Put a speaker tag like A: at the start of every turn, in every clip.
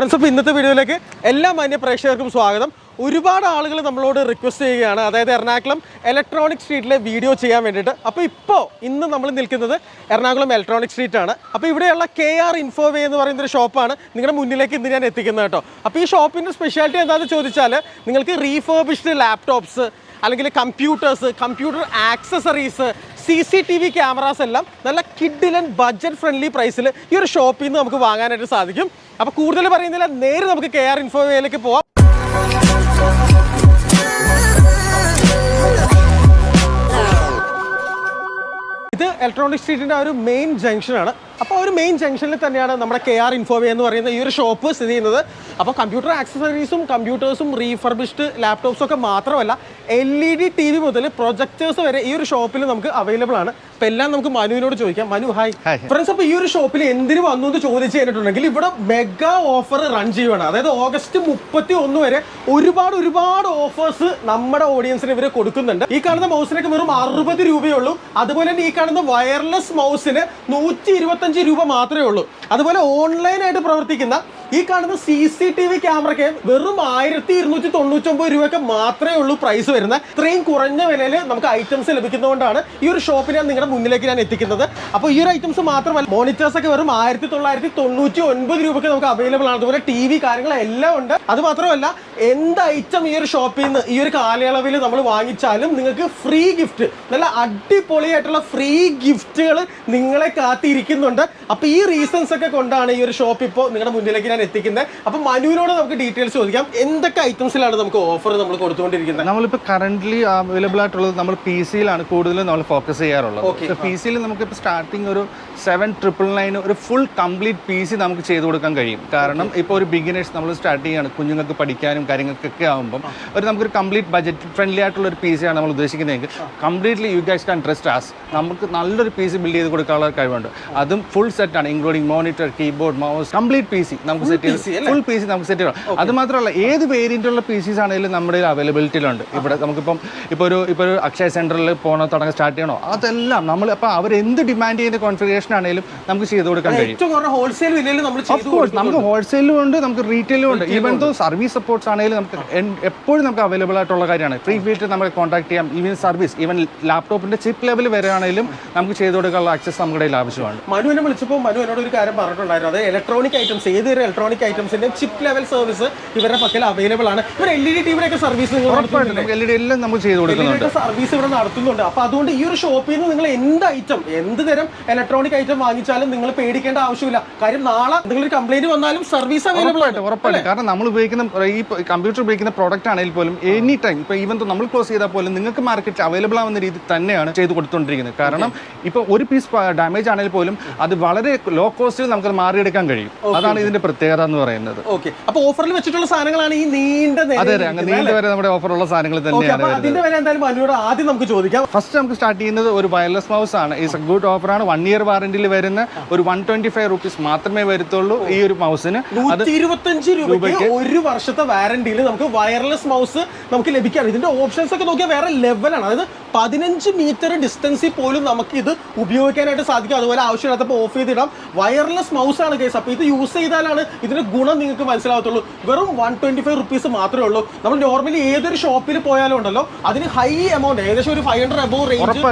A: Friends, അപ്പോൾ ഇന്നത്തെ വീഡിയോയിലേക്ക് എല്ലാ മാന്യ പ്രേക്ഷകർക്കും സ്വാഗതം. ഒരുപാട് ആളുകൾ നമ്മളോട് റിക്വസ്റ്റ് ചെയ്യുകയാണ്, അതായത് എറണാകുളം ഇലക്ട്രോണിക് സ്ട്രീറ്റിലെ വീഡിയോ ചെയ്യാൻ വേണ്ടിയിട്ട്. അപ്പോൾ ഇന്ന് നമ്മൾ നിൽക്കുന്നത് എറണാകുളം ഇലക്ട്രോണിക് സ്ട്രീറ്റ് ആണ്. അപ്പോൾ ഇവിടെയുള്ള KR ഇൻഫോവേ എന്ന് പറയുന്ന ഒരു ഷോപ്പാണ് നിങ്ങളുടെ മുന്നിലേക്ക് ഇന്ന് ഞാൻ എത്തിക്കുന്നത് കേട്ടോ. അപ്പോൾ ഈ ഷോപ്പിൻ്റെ സ്പെഷ്യാലിറ്റി എന്താണെന്ന് ചോദിച്ചാൽ, നിങ്ങൾക്ക് റീഫർബിഷ്ഡ് ലാപ്ടോപ്സ് അല്ലെങ്കിൽ കമ്പ്യൂട്ടർ ആക്സസറീസ്, CCTV ക്യാമറാസ് എല്ലാം നല്ല കിഡിലൻ ബഡ്ജറ്റ് ഫ്രണ്ട്ലി പ്രൈസിൽ ഈ ഒരു ഷോപ്പിൽ നിന്ന് നമുക്ക് വാങ്ങാനായിട്ട് സാധിക്കും. അപ്പോൾ കൂടുതൽ പറയുന്നില്ല, നേരെ നമുക്ക് KR ഇൻഫോവേയിലേക്ക് പോവാം. ഇത് ഇലക്ട്രോണിക് സ്ട്രീറ്റിൻ്റെ ഒരു മെയിൻ ജംഗ്ഷനാണ്. അപ്പോൾ ഒരു മെയിൻ ജംഗ്ഷനിൽ തന്നെയാണ് നമ്മുടെ KR ഇൻഫോവേ എന്ന് പറയുന്ന ഈ ഒരു ഷോപ്പ് സ്ഥിതി ചെയ്യുന്നത്. അപ്പോൾ കമ്പ്യൂട്ടർ ആക്സസറീസും കമ്പ്യൂട്ടേഴ്സും റീഫർബിഷ്ഡ് ലാപ്ടോപ്സും ഒക്കെ മാത്രമല്ല, LED TV മുതൽ പ്രൊജക്ടേഴ്സ് വരെ ഈ ഒരു ഷോപ്പിൽ നമുക്ക് അവൈലബിൾ ആണ്. അപ്പോൾ എല്ലാം നമുക്ക് മനുവിനോട് ചോദിക്കാം. Manu, hi friends. അപ്പോൾ ഈ ഒരു ഷോപ്പിൽ എന്തിനു വന്നു എന്ന് ചോദിച്ചു കഴിഞ്ഞിട്ടുണ്ടെങ്കിൽ, ഇവിടെ മെഗാ ഓഫർ റൺ ചെയ്യുകയാണ്. അതായത് ഓഗസ്റ്റ് 31 വരെ ഒരുപാട് ഓഫേഴ്സ് നമ്മുടെ ഓഡിയൻസിന് ഇവർ കൊടുക്കുന്നുണ്ട്. ഈ കാണുന്ന മൗസിനൊക്കെ വെറും 60 രൂപയുള്ളൂ. അതുപോലെ തന്നെ ഈ കാണുന്ന വയർലെസ് മൗസിന് 125 രൂപ മാത്രമേ ഉള്ളൂ. അതുപോലെ ഓൺലൈനായിട്ട് പ്രവർത്തിക്കുന്ന ഈ കാണുന്ന CCTV ക്യാമറയ്ക്ക് വെറും 1299 രൂപയ്ക്ക് മാത്രമേ ഉള്ളൂ പ്രൈസ് വരുന്നത്. ഇത്രയും കുറഞ്ഞ വിലയിൽ നമുക്ക് ഐറ്റംസ് ലഭിക്കുന്നതുകൊണ്ടാണ് ഈ ഒരു ഷോപ്പിൽ നിങ്ങളുടെ മുന്നിലേക്ക് ഞാൻ എത്തിക്കുന്നത്. അപ്പോൾ ഈ ഒരു ഐറ്റംസ് മാത്രമല്ല, മോണിറ്റേഴ്സ് ഒക്കെ വെറും 1999 രൂപയ്ക്ക് നമുക്ക് അവൈലബിൾ ആണ്. അതുപോലെ TV കാര്യങ്ങളെല്ലാം ഉണ്ട്. അത് മാത്രമല്ല, എന്ത് ഐറ്റം ഈ ഒരു ഷോപ്പിൽ നിന്ന് ഈ ഒരു കാലയളവിൽ നമ്മൾ വാങ്ങിച്ചാലും നിങ്ങൾക്ക് ഫ്രീ ഗിഫ്റ്റ്, നല്ല അടിപൊളിയായിട്ടുള്ള ഫ്രീ ഗിഫ്റ്റുകൾ നിങ്ങളെ കാത്തിരിക്കുന്നുണ്ട്. അപ്പോൾ ഈ റീസൺസ് ഒക്കെ കൊണ്ടാണ് ഈ ഒരു ഷോപ്പ് ഇപ്പോൾ നിങ്ങളുടെ മുന്നിലേക്ക് ഞാൻ എത്തിക്കുന്നത്. അപ്പോൾ മനുവിനോട് നമുക്ക് ഡീറ്റെയിൽസ് ചോദിക്കാം. എന്തൊക്കെ ഐറ്റംസിലാണ് നമുക്ക് ഓഫർ നമ്മൾ കൊടുത്തുകൊണ്ടിരിക്കുന്നത്?
B: നമ്മളിപ്പോൾ കറന്റ്ലി അവൈലബിൾ ആയിട്ടുള്ളത് നമ്മൾ PC-യിലാണ് കൂടുതലും നമ്മൾ ഫോക്കസ് ചെയ്യാറുള്ളത്. PC-യിൽ നമുക്കിപ്പോൾ സ്റ്റാർട്ടിങ് ഒരു 7999 ഒരു ഫുൾ കംപ്ലീറ്റ് PC നമുക്ക് ചെയ്ത് കൊടുക്കാൻ കഴിയും. കാരണം ഇപ്പോൾ ഒരു ബിഗിനേഴ്സ് നമ്മൾ സ്റ്റാർട്ട് ചെയ്യാണ്, കുഞ്ഞുങ്ങൾക്ക് പഠിക്കാനും കാര്യങ്ങൾക്കൊക്കെ ആകുമ്പം നമുക്കൊരു കംപ്ലീറ്റ് ബജറ്റ് ഫ്രണ്ട്ലി ആയിട്ടുള്ള ഒരു PC ആണ് നമ്മൾ ഉദ്ദേശിക്കുന്നതെങ്കിൽ, completely you guys can trust us. നമുക്ക് നല്ലൊരു PC ബിൽഡ് ചെയ്ത് കൊടുക്കാനുള്ള കഴിവുണ്ട്. അതും ഫുൾ സെറ്റാണ്, including monitor, keyboard, mouse, complete PC നമുക്ക് സെറ്റ് ചെയ്ത് ഫുൾ PC നമുക്ക് സെറ്റ് ചെയ്യണം. അത് മാത്രമല്ല, ഏത് വേരിയന്റുള്ള PCs ആണെങ്കിലും നമ്മുടെ അവൈലബിലിറ്റിയിലുണ്ട്. ഇവിടെ നമുക്കിപ്പം ഇപ്പോൾ ഒരു അക്ഷയ സെന്ററിൽ തുടങ്ങാൻ സ്റ്റാർട്ട് ചെയ്യണോ, അതെല്ലാം നമ്മൾ അപ്പോൾ അവർ എന്ത് ഡിമാൻഡ് ചെയ്യുന്ന കോൺഫിഗറേഷൻ ആണെങ്കിലും നമുക്ക് ചെയ്ത് കൊടുക്കാൻ കഴിയും.
A: ഹോൾസെയിൽ വിലയിൽ
B: നമുക്ക് ഹോൾസെയിലും ഉണ്ട്, നമുക്ക് റീറ്റെയിലും ഉണ്ട്. ഈവൻ ദോ സർവീസ് സപ്പോർട്ട്സ് ആണെങ്കിലും നമുക്ക് എപ്പോഴും നമുക്ക് അവൈലബിൾ ആയിട്ടുള്ള കാര്യമാണ്. ഫ്രീ ഫീറ്റ് നമുക്ക് കോൺടാക്ട് ചെയ്യാം. ഈവൻ സർവീസ്, ഈവൻ ലാപ്ടോപ്പിന്റെ ചിപ്പ് ലെവൽ വരെ ആണെങ്കിലും നമുക്ക് ചെയ്ത് കൊടുക്കാനുള്ള ആക്സസ് നമ്മുടെ കയ്യിൽ ആവശ്യമാണ്.
A: മനുവിനെ വിളിച്ചപ്പോൾ മനു എന്നോട് ഒരു കാര്യം പറഞ്ഞിട്ടുണ്ടായിരുന്നു. അത് ഇലക്ട്രോണിക് ഐറ്റംസ്, ഏതൊരു ഇലക്ട്രോണിക് ഐറ്റംസിന്റെ ചിപ്പ് ലെവൽ സർവീസ് ഇവരുടെ പക്കൽ അവൈലബിൾ ആണ്. ഇവർ LED TV സർവീസ്
B: LED എല്ലാം നമുക്ക് ചെയ്ത് കൊടുക്കുന്നുണ്ട്,
A: സർവീസ് ഇവിടെ നടത്തുന്നുണ്ട്. അപ്പൊ അതുകൊണ്ട് ഈ ഒരു ഷോപ്പിൽ നിന്ന് നിങ്ങൾ എന്ത് തരം ഇലക്ട്രോണിക് ഐറ്റം വാങ്ങിച്ചാലും നിങ്ങൾ പേടിക്കേണ്ട ആവശ്യമില്ല. കാര്യം നാളെ എന്തെങ്കിലും കംപ്ലൈന്റ് വന്നാലും സർവീസ് അവൈലബിൾ ആണ്.
B: ഉറപ്പായിട്ട്. കാരണം നമ്മൾ ഉപയോഗിക്കുന്ന ഈ കമ്പ്യൂട്ടർ ഉപയോഗിക്കുന്ന പ്രോഡക്റ്റ് ആണെങ്കിൽ പോലും എനി ടൈം, ഇപ്പോൾ ഈവൻ നമ്മൾ ക്ലോസ് ചെയ്താൽ പോലും നിങ്ങൾക്ക് മാർക്കറ്റിൽ അവൈലബിൾ ആവുന്ന രീതി തന്നെയാണ് ചെയ്ത് കൊടുത്തുകൊണ്ടിരിക്കുന്നത്. കാരണം ഇപ്പോൾ ഒരു പീസ് ഡാമേജ് ആണെങ്കിൽ പോലും അത് വളരെ ലോ കോസ്റ്റിൽ നമുക്ക് മാറിയെടുക്കാൻ കഴിയും. അതാണ് ഇതിന്റെ പ്രത്യേകത എന്ന് പറയുന്നത്.
A: അപ്പോൾ ഓഫറിൽ വെച്ചിട്ടുള്ള സാധനങ്ങളാണ് ഈ നീണ്ട
B: വരെ നമ്മുടെ ഓഫറുള്ള സാധനങ്ങൾ തന്നെയാണ്.
A: അതിന്റെ വരെ എന്തായാലും മനുവിനോട് ആദ്യം നമുക്ക് ചോദിക്കാം.
B: ഫസ്റ്റ് നമുക്ക് സ്റ്റാർട്ട് ചെയ്യുന്നത് ഒരു വയർലെസ് മൗസ് ആണ്. ഈ ഗുഡ് ഓഫറാണ്. 1 ഇയർ വാറന്റിയിൽ വരുന്ന ഒരു 125 റുപ്പീസ് മാത്രമേ വരുത്തുള്ളൂ ഈ ഒരു മൗസിന്.
A: 125 രൂപയ്ക്ക് 1 വർഷത്തെ വാറന്റിയിൽ നമുക്ക് വയർലെസ് മൗസ് നമുക്ക് ലഭിക്കാം. ഇതിന്റെ ഓപ്ഷൻസ് ഒക്കെ നോക്കിയാൽ വേറെ ലെവലാണ്. അതായത് 15 മീറ്റർ ഡിസ്റ്റൻസിൽ പോലും നമുക്ക് ഇത് ഉപയോഗിക്കാനായിട്ട് സാധിക്കും. അതുപോലെ ആവശ്യമില്ലാത്തപ്പോൾ ഓഫ് ചെയ്തിടാം. വയർലെസ് മൗസ് ആണ് കേസ്. അപ്പോൾ ഇത് യൂസ് ചെയ്താലാണ് ഇതിന്റെ ഗുണം നിങ്ങൾക്ക് മനസ്സിലാകത്തുള്ളൂ. വെറും 125 റുപ്പീസ് മാത്രമേ ഉള്ളൂ. നമ്മൾ നോർമലി ഏതൊരു ഷോപ്പിൽ പോയാലും ഉണ്ടല്ലോ, അതിന് ഹൈ എമൗണ്ട്, ഏകദേശം ഒരു 500 അബോവ് റേഞ്ച്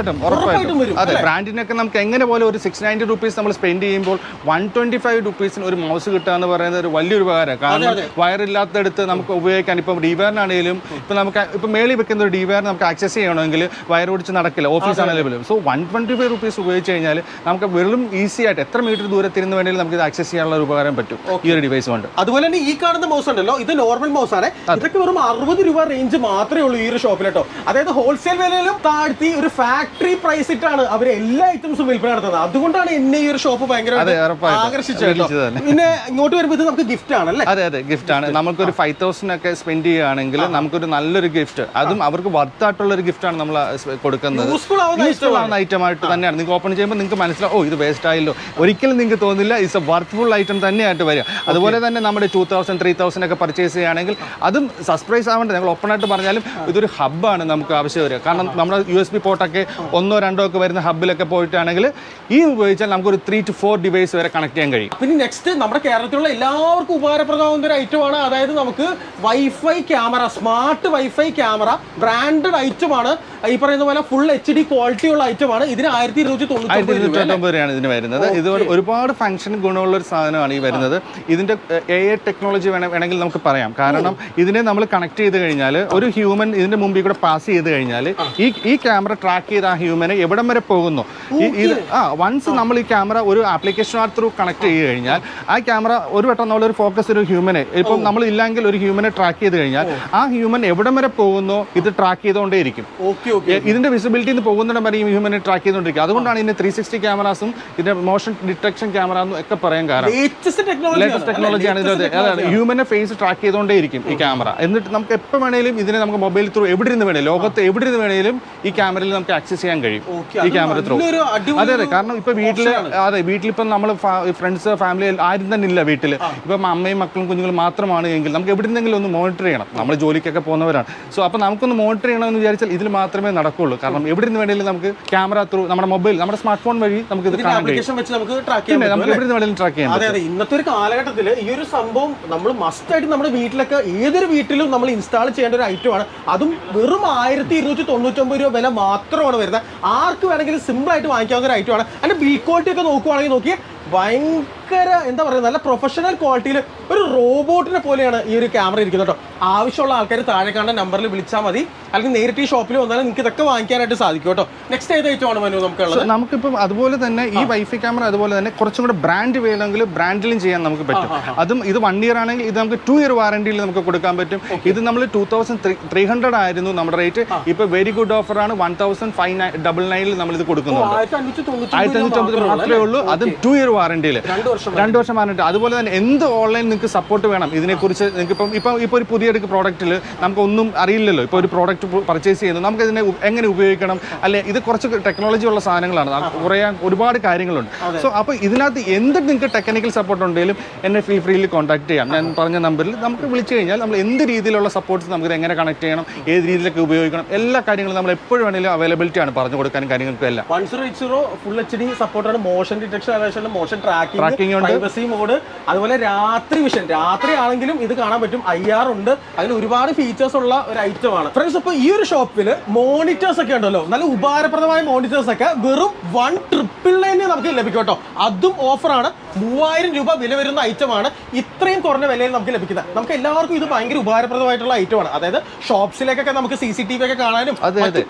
A: ഉറപ്പായിട്ടും വരും.
B: അതെ, ബ്രാൻഡിനൊക്കെ നമുക്ക് എങ്ങനെ പോലെ ഒരു 690 റുപ്പീസ് നമ്മൾ സ്പെൻഡ് ചെയ്യുമ്പോൾ 125 റുപ്പീസിന് ഒരു മൗസ് കിട്ടുക എന്ന് പറയുന്നത് ഒരു വലിയൊരു ഉപകാരമാണ്. കാരണം വയറില്ലാത്തടുത്ത് നമുക്ക് ഉപയോഗിക്കാൻ, ഇപ്പം ഡിവയറിനാണെങ്കിലും ഇപ്പം നമുക്ക് ഇപ്പം മേളിൽ വെക്കുന്ന ഒരു ഡിവയർ നമുക്ക് ആക്സസ് ചെയ്യണമെങ്കിൽ വയർ ഓടിച്ച് നടക്കില്ല, ഓഫീസ് ആണെങ്കിലും. സോ 125 റുപ്പീസ് ഉപയോഗിച്ച് കഴിഞ്ഞാൽ നമുക്ക് വെറും ഈസി ആയിട്ട് എത്ര മീറ്റർ ദൂരത്തിരുന്ന് വേണമെങ്കിലും നമുക്ക് ഇത് ആക്സസ് ചെയ്യാനുള്ള ഒരു ഉപകാരം പറ്റും ഈ ഒരു ഡിവൈസ് കൊണ്ട്.
A: അതുപോലെ തന്നെ ഈ കാണുന്ന മൗസ് ഉണ്ടല്ലോ, ഇത് നോർമൽ മൗസ് ആണ്. ഇതൊക്കെ വെറും 60 രൂപ റേഞ്ച് മാത്രമേ ഉള്ളൂ ഈ ഒരു ഷോപ്പിൽ കേട്ടോ. അതായത് ഹോൾസെയിൽ വിലയിലും താഴ്ത്തി ഒരു ഫാക്ടറി പ്രൈസ് ഇട്ടാണ് അവർ എല്ലാ ഐറ്റംസും വിൽപ്പന നടത്തുന്നത്. അതുകൊണ്ടാണ് എന്നെ ഈ ഒരു ഷോപ്പ് ഭയങ്കര ആകർഷിച്ചത്. പിന്നെ ഇങ്ങോട്ട് വരുമ്പോൾ ഇത് നമുക്ക് ഗിഫ്റ്റ് ആണല്ലേ?
B: അതെ, ഗിഫ്റ്റ് ആണ്. നമുക്കൊരു 5000 ഒക്കെ സ്പെൻഡ് ചെയ്യുകയാണെങ്കിൽ നമുക്കൊരു നല്ലൊരു ഗിഫ്റ്റ്, അതും അവർക്ക് വർത്തായിട്ടുള്ള ഒരു ഗിഫ്റ്റ് ആണ് നമ്മൾ കൊടുക്കുന്നത്.
A: യൂസ്ഫുൾ
B: ആവുന്ന ഐറ്റം ആയിട്ട് തന്നെയാണ്. നിങ്ങൾക്ക് ഓപ്പൺ ചെയ്യുമ്പോൾ നിങ്ങൾക്ക് മനസ്സിലാവും ഇത് വേസ്റ്റ് ആയല്ലോ, ഒരിക്കലും നിങ്ങൾക്ക് തോന്നില്ല. ഇറ്റ്സ് എ വർത്ത്ഫുൾ ഐറ്റം തന്നെയായിട്ട് വരിക. അതുപോലെ തന്നെ നമ്മുടെ 2000, 3000 ഒക്കെ പർച്ചേസ് ചെയ്യുകയാണെങ്കിൽ അതും സർപ്രൈസ് ആവേണ്ടത്. ഞങ്ങൾ ഓപ്പൺ ആയിട്ട് പറഞ്ഞാലും ഇതൊരു ഹബ്ബാണ് നമുക്ക് ആവശ്യം വരിക. കാരണം നമ്മുടെ USB പോർട്ടൊക്കെ 1 or 2 ഒക്കെ വരുന്ന ഹബ്ബിലൊക്കെ പോയിട്ടാണെങ്കിൽ ഈ ഉപയോഗിച്ചാൽ നമുക്കൊരു 3 to 4 ഡിവൈസ് വരെ കണക്ട് ചെയ്യാൻ കഴിയും.
A: പിന്നെ നെക്സ്റ്റ് നമ്മുടെ കേരളത്തിലുള്ള എല്ലാവർക്കും ഉപകാരപ്രദമാകുന്ന ഒരു ഐറ്റമാണ്. അതായത് നമുക്ക് wifi camera, smart wifi camera, branded ഐറ്റമാണ്. ഈ പറയുന്ന പോലെ ഫുൾ HD ക്വാളിറ്റി ഉള്ള ഐറ്റമാണ്. ഇതിന് 1299
B: രൂപയാണ് ഇതിന് വരുന്നത്. ഇത് ഒരുപാട് ഫംഗ്ഷൻ ഗുണമുള്ള ഒരു സാധനമാണ് ഈ വരുന്നത്. ഇതിന്റെ AI ടെക്നോളജി വേണമെങ്കിൽ നമുക്ക് പറയാം. കാരണം ഇതിനെ നമ്മൾ കണക്ട് ചെയ്ത് കഴിഞ്ഞാൽ ഒരു ഹ്യൂമൻ ഇതിന്റെ മുമ്പിൽ കൂടെ പാസ് ചെയ്ത് കഴിഞ്ഞാൽ ഈ ക്യാമറ ട്രാക്ക് ചെയ്ത് ആ ഹ്യൂമനെ എവിടം വരെ പോകുന്നു, വൺസ് നമ്മൾ ഈ ക്യാമറ ഒരു ആപ്ലിക്കേഷൻ ത്രൂ കണക്ട് ചെയ്ത് കഴിഞ്ഞാൽ ആ ക്യാമറ ഒരു വട്ടം നമ്മളൊരു ഫോക്കസ് ഒരു ഹ്യൂമനെ, ഇപ്പം നമ്മൾ ഇല്ലെങ്കിൽ ഒരു ഹ്യൂമനെ ട്രാക്ക് ചെയ്ത് കഴിഞ്ഞാൽ ആ ഹ്യൂമൻ എവിടം വരെ പോകുന്നോ ഇത് ട്രാക്ക് ചെയ്തുകൊണ്ടേയിരിക്കും. ഇതിന്റെ വിസിബിലിറ്റി പോകുന്നിടം വരെ ഈ ഹ്യൂമനെ ട്രാക്ക് ചെയ്തുകൊണ്ടിരിക്കും. അതുകൊണ്ടാണ് ഇതിന്റെ 360 ക്യാമറാസും ഇതിന്റെ മോഷൻ ഡിറ്റക്ഷൻ ക്യാമറ എന്നും ഒക്കെ പറയാൻ കാരണം. ലേറ്റസ്റ്റ് ടെക്നോളജിയാണ് ഇത്. അതാണ് ഹ്യൂമനെ ഫേസ് ട്രാക്ക് ചെയ്തുകൊണ്ടേയിരിക്കും ഈ ക്യാമറ. എന്നിട്ട് നമുക്ക് എപ്പോൾ വേണേലും ഇതിനെ നമുക്ക് മൊബൈൽ ത്രൂ എവിടെ നിന്ന് വേണേലും, ലോകത്ത് എവിടെ നിന്ന് വേണേലും ഈ ക്യാമറയിൽ നമുക്ക് ആക്സസ് ചെയ്യാൻ കഴിയും ഈ ക്യാമറ ത്രൂ. അതെ അതെ. കാരണം ഇപ്പൊ വീട്ടിലിപ്പം നമ്മൾ ഫ്രണ്ട്സ് ഫാമിലി ആരും തന്നെ ഇല്ല വീട്ടിൽ. ഇപ്പം അമ്മയും മക്കളും കുഞ്ഞുങ്ങളും മാത്രമാണ് എങ്കിൽ നമുക്ക് എവിടെ നിന്നെങ്കിലും ഒന്ന് മോണിറ്റർ ചെയ്യണം. നമ്മൾ ജോലിക്കൊക്കെ പോകുന്നവരാണ്. സോ അപ്പോൾ നമുക്കൊന്ന് മോണിറ്റർ ചെയ്യണമെന്ന് വിചാരിച്ചാൽ ഇതിൽ മാത്രമേ നടക്കുള്ളൂ. കാരണം എവിടെ നിന്ന് വേണമെങ്കിലും നമുക്ക് ക്യാമറ ത്രൂ നമ്മുടെ മൊബൈൽ, നമ്മുടെ സ്മാർട്ട് ഫോൺ വഴി നമുക്ക് ഇത് കാണാൻ കഴിയും. നമുക്ക് എവിടെ നിന്ന് വേണമെങ്കിലും ട്രാക്ക് ചെയ്യാം.
A: അതെ. ഇന്നത്തെ ഒരു കാലഘട്ടത്തിൽ ഈ ഒരു സംഭവം നമ്മൾ മസ്റ്റ് ആയിട്ട് നമ്മുടെ വീട്ടിലൊക്കെ ഏതൊരു വീട്ടിലും നമ്മൾ ഇൻസ്റ്റാൾ ചെയ്യേണ്ട ഒരു ഐറ്റമാണ്. അതും വെറും 1299 രൂപ വില മാത്രമാണ് വരുന്നത്. ആർക്ക് വേണമെങ്കിലും സിമ്പിൾ ആയിട്ട് വാങ്ങിക്കാവുന്ന ഒരു ഐറ്റമാണ്. അതിന്റെ ബിൽഡ് ക്വാളിറ്റി ഒക്കെ നോക്കുവാണെങ്കിൽ നോക്കിയേ, ഭയങ്കര എന്താ പറയുക, നല്ല പ്രൊഫഷണൽ ക്വാളിറ്റിയിൽ ഒരു റോബോട്ടിനെ പോലെയാണ് ഈ ഒരു ക്യാമറ ഇരിക്കുന്നത് കേട്ടോ. ആവശ്യമുള്ള ആൾക്കാർ താഴെ കാണുന്ന നമ്പറിൽ വിളിച്ചാൽ മതി, അല്ലെങ്കിൽ നേരിട്ട് ഈ ഷോപ്പിൽ വന്നാലും നിങ്ങൾക്ക് ഇതൊക്കെ വാങ്ങിക്കാനായിട്ട് സാധിക്കും കേട്ടോ. നെക്സ്റ്റ് ഏത് ഐറ്റമാണ് മനു നമുക്കുള്ളത്?
B: നമുക്കിപ്പം അതുപോലെ തന്നെ ഈ വൈഫൈ ക്യാമറ അതുപോലെ തന്നെ കുറച്ചും കൂടെ ബ്രാൻഡ് വേണമെങ്കിൽ ബ്രാൻഡിലും ചെയ്യാൻ നമുക്ക് പറ്റും. അതും ഇത് 1 year ആണെങ്കിൽ ഇത് നമുക്ക് 2 year വാറണ്ടിയിൽ നമുക്ക് കൊടുക്കാൻ പറ്റും. ഇത് നമ്മൾ 2300 ആയിരുന്നു നമ്മുടെ റേറ്റ്. ഇപ്പൊ വെരി ഗുഡ് ഓഫർ ആണ്. 1599 നമ്മൾ ഇത് കൊടുക്കുന്നുണ്ട്. 1599 മാത്രമേ ഉള്ളൂ. അതും 2 year വാറണ്ടിയിൽ, 2 വർഷം വാറണ്ടി. അതുപോലെ തന്നെ എന്ത് ഓൺലൈൻ നിങ്ങൾക്ക് സപ്പോർട്ട് വേണം ഇതിനെക്കുറിച്ച്. നിങ്ങൾക്ക് ഇപ്പോൾ ഒരു പുതിയ പ്രോഡക്റ്റിൽ നമുക്കൊന്നും അറിയില്ലല്ലോ. ഇപ്പോൾ ഒരു പ്രോഡക്റ്റ് പർച്ചേസ് ചെയ്യുന്നത് നമുക്ക് ഇതിനെ എങ്ങനെ ഉപയോഗിക്കണം, അല്ലെ ഇത് കുറച്ച് ടെക്നോളജി ഉള്ള സാധനങ്ങളാണ്, പറയാൻ ഒരുപാട് കാര്യങ്ങളുണ്ട്. സോ അപ്പോൾ ഇതിനകത്ത് എന്ത് നിങ്ങൾക്ക് ടെക്നിക്കൽ സപ്പോർട്ട് ഉണ്ടെങ്കിലും എന്നെ ഫ്രീയിൽ കോൺടാക്ട് ചെയ്യാം. ഞാൻ പറഞ്ഞ നമ്പറിൽ നമുക്ക് വിളിച്ചു കഴിഞ്ഞാൽ നമ്മൾ എന്ത് രീതിയിലുള്ള സപ്പോർട്ട്സ് നമുക്ക് എങ്ങനെ കണക്ട് ചെയ്യണം, ഏത് രീതിയിലൊക്കെ ഉപയോഗിക്കണം, എല്ലാ കാര്യങ്ങളും നമ്മൾ എപ്പോഴും വേണമെങ്കിലും അവൈലബിലിറ്റി ആണ് പറഞ്ഞു കൊടുക്കാനും കാര്യങ്ങൾക്കും എല്ലാം.
A: 1080 ഫുൾ HD സപ്പോർട്ടാണ്. മോഷൻ ഡിറ്റക്ഷൻ, മോഷൻ ട്രാക്കിംഗ് ഉണ്ട്, പ്രൈവസി മോഡ്, അതുപോലെ രാത്രി വിഷൻ. രാത്രി ആണെങ്കിലും ഇത് കാണാൻ പറ്റും. IR ഉണ്ട്. അതിൽ ഒരുപാട് ഫീച്ചേഴ്സ് ഉള്ള ഒരു ഐറ്റം ആണ് ഫ്രണ്ട്സ്. ഇപ്പൊ ഈ ഒരു ഷോപ്പിൽ മോണിറ്റേഴ്സ് ഒക്കെ ഉണ്ടല്ലോ, നല്ല ഉപകാരപ്രദമായ മോണിറ്റേഴ്സ് ഒക്കെ വെറും 1999 നമുക്ക് ലഭിക്കും കേട്ടോ. അതും ഓഫറാണ്. 3000 രൂപ വില വരുന്ന ഐറ്റമാണ്. ഇത്രയും കുറഞ്ഞ വിലയിൽ നമുക്ക് ലഭിക്കുന്നത്. നമുക്ക് എല്ലാവർക്കും ഇത് ഭയങ്കര ഉപകാരപ്രദമായിട്ടുള്ള ഐറ്റമാണ്. അതായത് ഷോപ്സിലേക്കൊക്കെ നമുക്ക് CCTV ഒക്കെ കാണാനും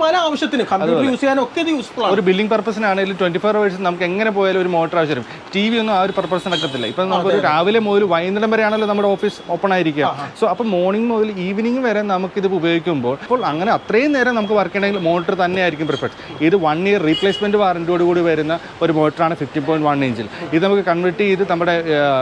A: പല ആവശ്യത്തിന് കമ്പ്യൂട്ടർ യൂസ് ചെയ്യാനും ഒക്കെ ഇത് യൂസ്ഫുൾ ആണ്.
B: ഒരു ബില്ലിംഗ് പർപ്പസിനാണെങ്കിലും 24 hours നമുക്ക് എങ്ങനെ പോയാലും ഒരു മോട്ടർ ആവശ്യം. TV ഒന്നും ആ ഒരു പർപ്പസ് നടക്കത്തില്ല. ഇപ്പൊ നമുക്ക് രാവിലെ മുതൽ വൈകുന്നേരം വരെയാണല്ലോ നമ്മുടെ ഓഫീസ് ഓപ്പൺ ആയിരിക്കുക. സോ അപ്പോൾ മോർണിംഗ് മുതൽ ഈവനിങ് വരെ നമുക്കിത് ഉപയോഗിക്കുമ്പോൾ അപ്പോൾ അങ്ങനെ അത്രയും നേരം നമുക്ക് വർക്ക് ചെയ്യണമെങ്കിൽ മോട്ടർ തന്നെയായിരിക്കും പ്രിഫർ. ഇത് 1 year റീപ്ലേസ്മെന്റ് വാറന്റിയോട് കൂടി വരുന്ന ഒരു മോട്ടറാണ് 50.1 ഇഞ്ചിൽ. ഇത് നമുക്ക് കൺവേർട്ട് ചെയ്ത് നമ്മുടെ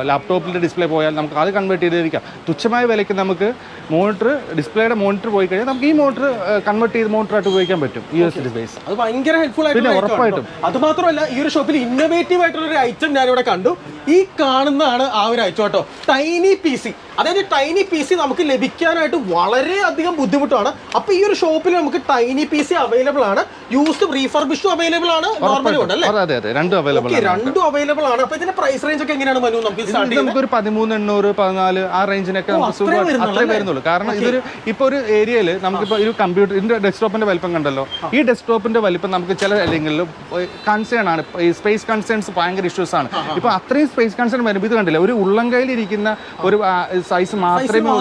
B: ലാപ്ടോപ്പിൻ്റെ ഡിസ്പ്ലേ പോയാൽ നമുക്ക് അത് കൺവേർട്ട് ചെയ്തിരിക്കാം. തുച്ഛമായ വിലയ്ക്ക് നമുക്ക് മോണിറ്റർ, ഡിസ്പ്ലേയുടെ മോണിറ്റർ പോയി കഴിഞ്ഞാൽ നമുക്ക് ഈ മോട്ടർ കൺവേർട്ട് ചെയ്ത് മോട്ടറായിട്ട് ഉപയോഗിക്കാൻ പറ്റും. USB ഡിവൈസ്
A: അത് ഭയങ്കര ഹെൽപ്ഫുൾ ആയിട്ട് ഉറപ്പായിട്ടും. അത് മാത്രമല്ല ഈ ഒരു ഷോപ്പിൽ ഇന്നോവേറ്റീവ് ആയിട്ടുള്ള ഒരു ഐറ്റം ഞാനിവിടെ കണ്ടു. ഈ കാണുന്നതാണ് ആ ഒരു ഐറ്റം കേട്ടോ, ടൈനി PC. അതായത് ടൈനി PC നമുക്ക് ലഭിക്കാനായിട്ട് വളരെയധികം ബുദ്ധിമുട്ടാണ്. അപ്പൊ ഈ ഒരു ഷോപ്പിൽ നമുക്ക് ടൈനി PC അവൈലബിൾ ആണ്. യൂസ്ഡ് റീഫർബിഷ്ഡ് അവൈലബിൾ ആണ്, നോർമലും ഉണ്ട് അല്ലേ?
B: അതെ, രണ്ടും
A: അവൈലബിൾ ആണ്. അപ്പൊ ഇതിന്റെ പ്രൈസ് റേഞ്ച് ഒക്കെ എങ്ങനെയാണ് മനു? നമുക്ക്
B: ഒരു 1300, 14 ആ റേഞ്ചിനൊക്കെ അത്രേ വരുന്നുള്ളൂ. കാരണം ഇതൊരു ഇപ്പൊ ഒരു ഏരിയയിൽ നമുക്കിപ്പോ ഒരു കമ്പ്യൂട്ടർ, ഇതിന്റെ ഡെസ്ക്ടോപ്പിന്റെ വലിപ്പം കണ്ടല്ലോ. ഈ ഡെസ്ക്ടോപ്പിന്റെ വലിപ്പം നമുക്ക് ചില അല്ലെങ്കിൽ കൺസേൺ ആണ്. ഈ സ്പേസ് കൺസേൺസ് ഭയങ്കര ഇഷ്യൂസ് ആണ്. ഇപ്പൊ അത്രയും സ്പേസ് കൺസേൺ വരുമ്പോൾ ഇത് കണ്ടില്ല, ഒരു ഉള്ളംകൈയിലിരിക്കുന്ന ഒരു സൈസ് മാത്രമേ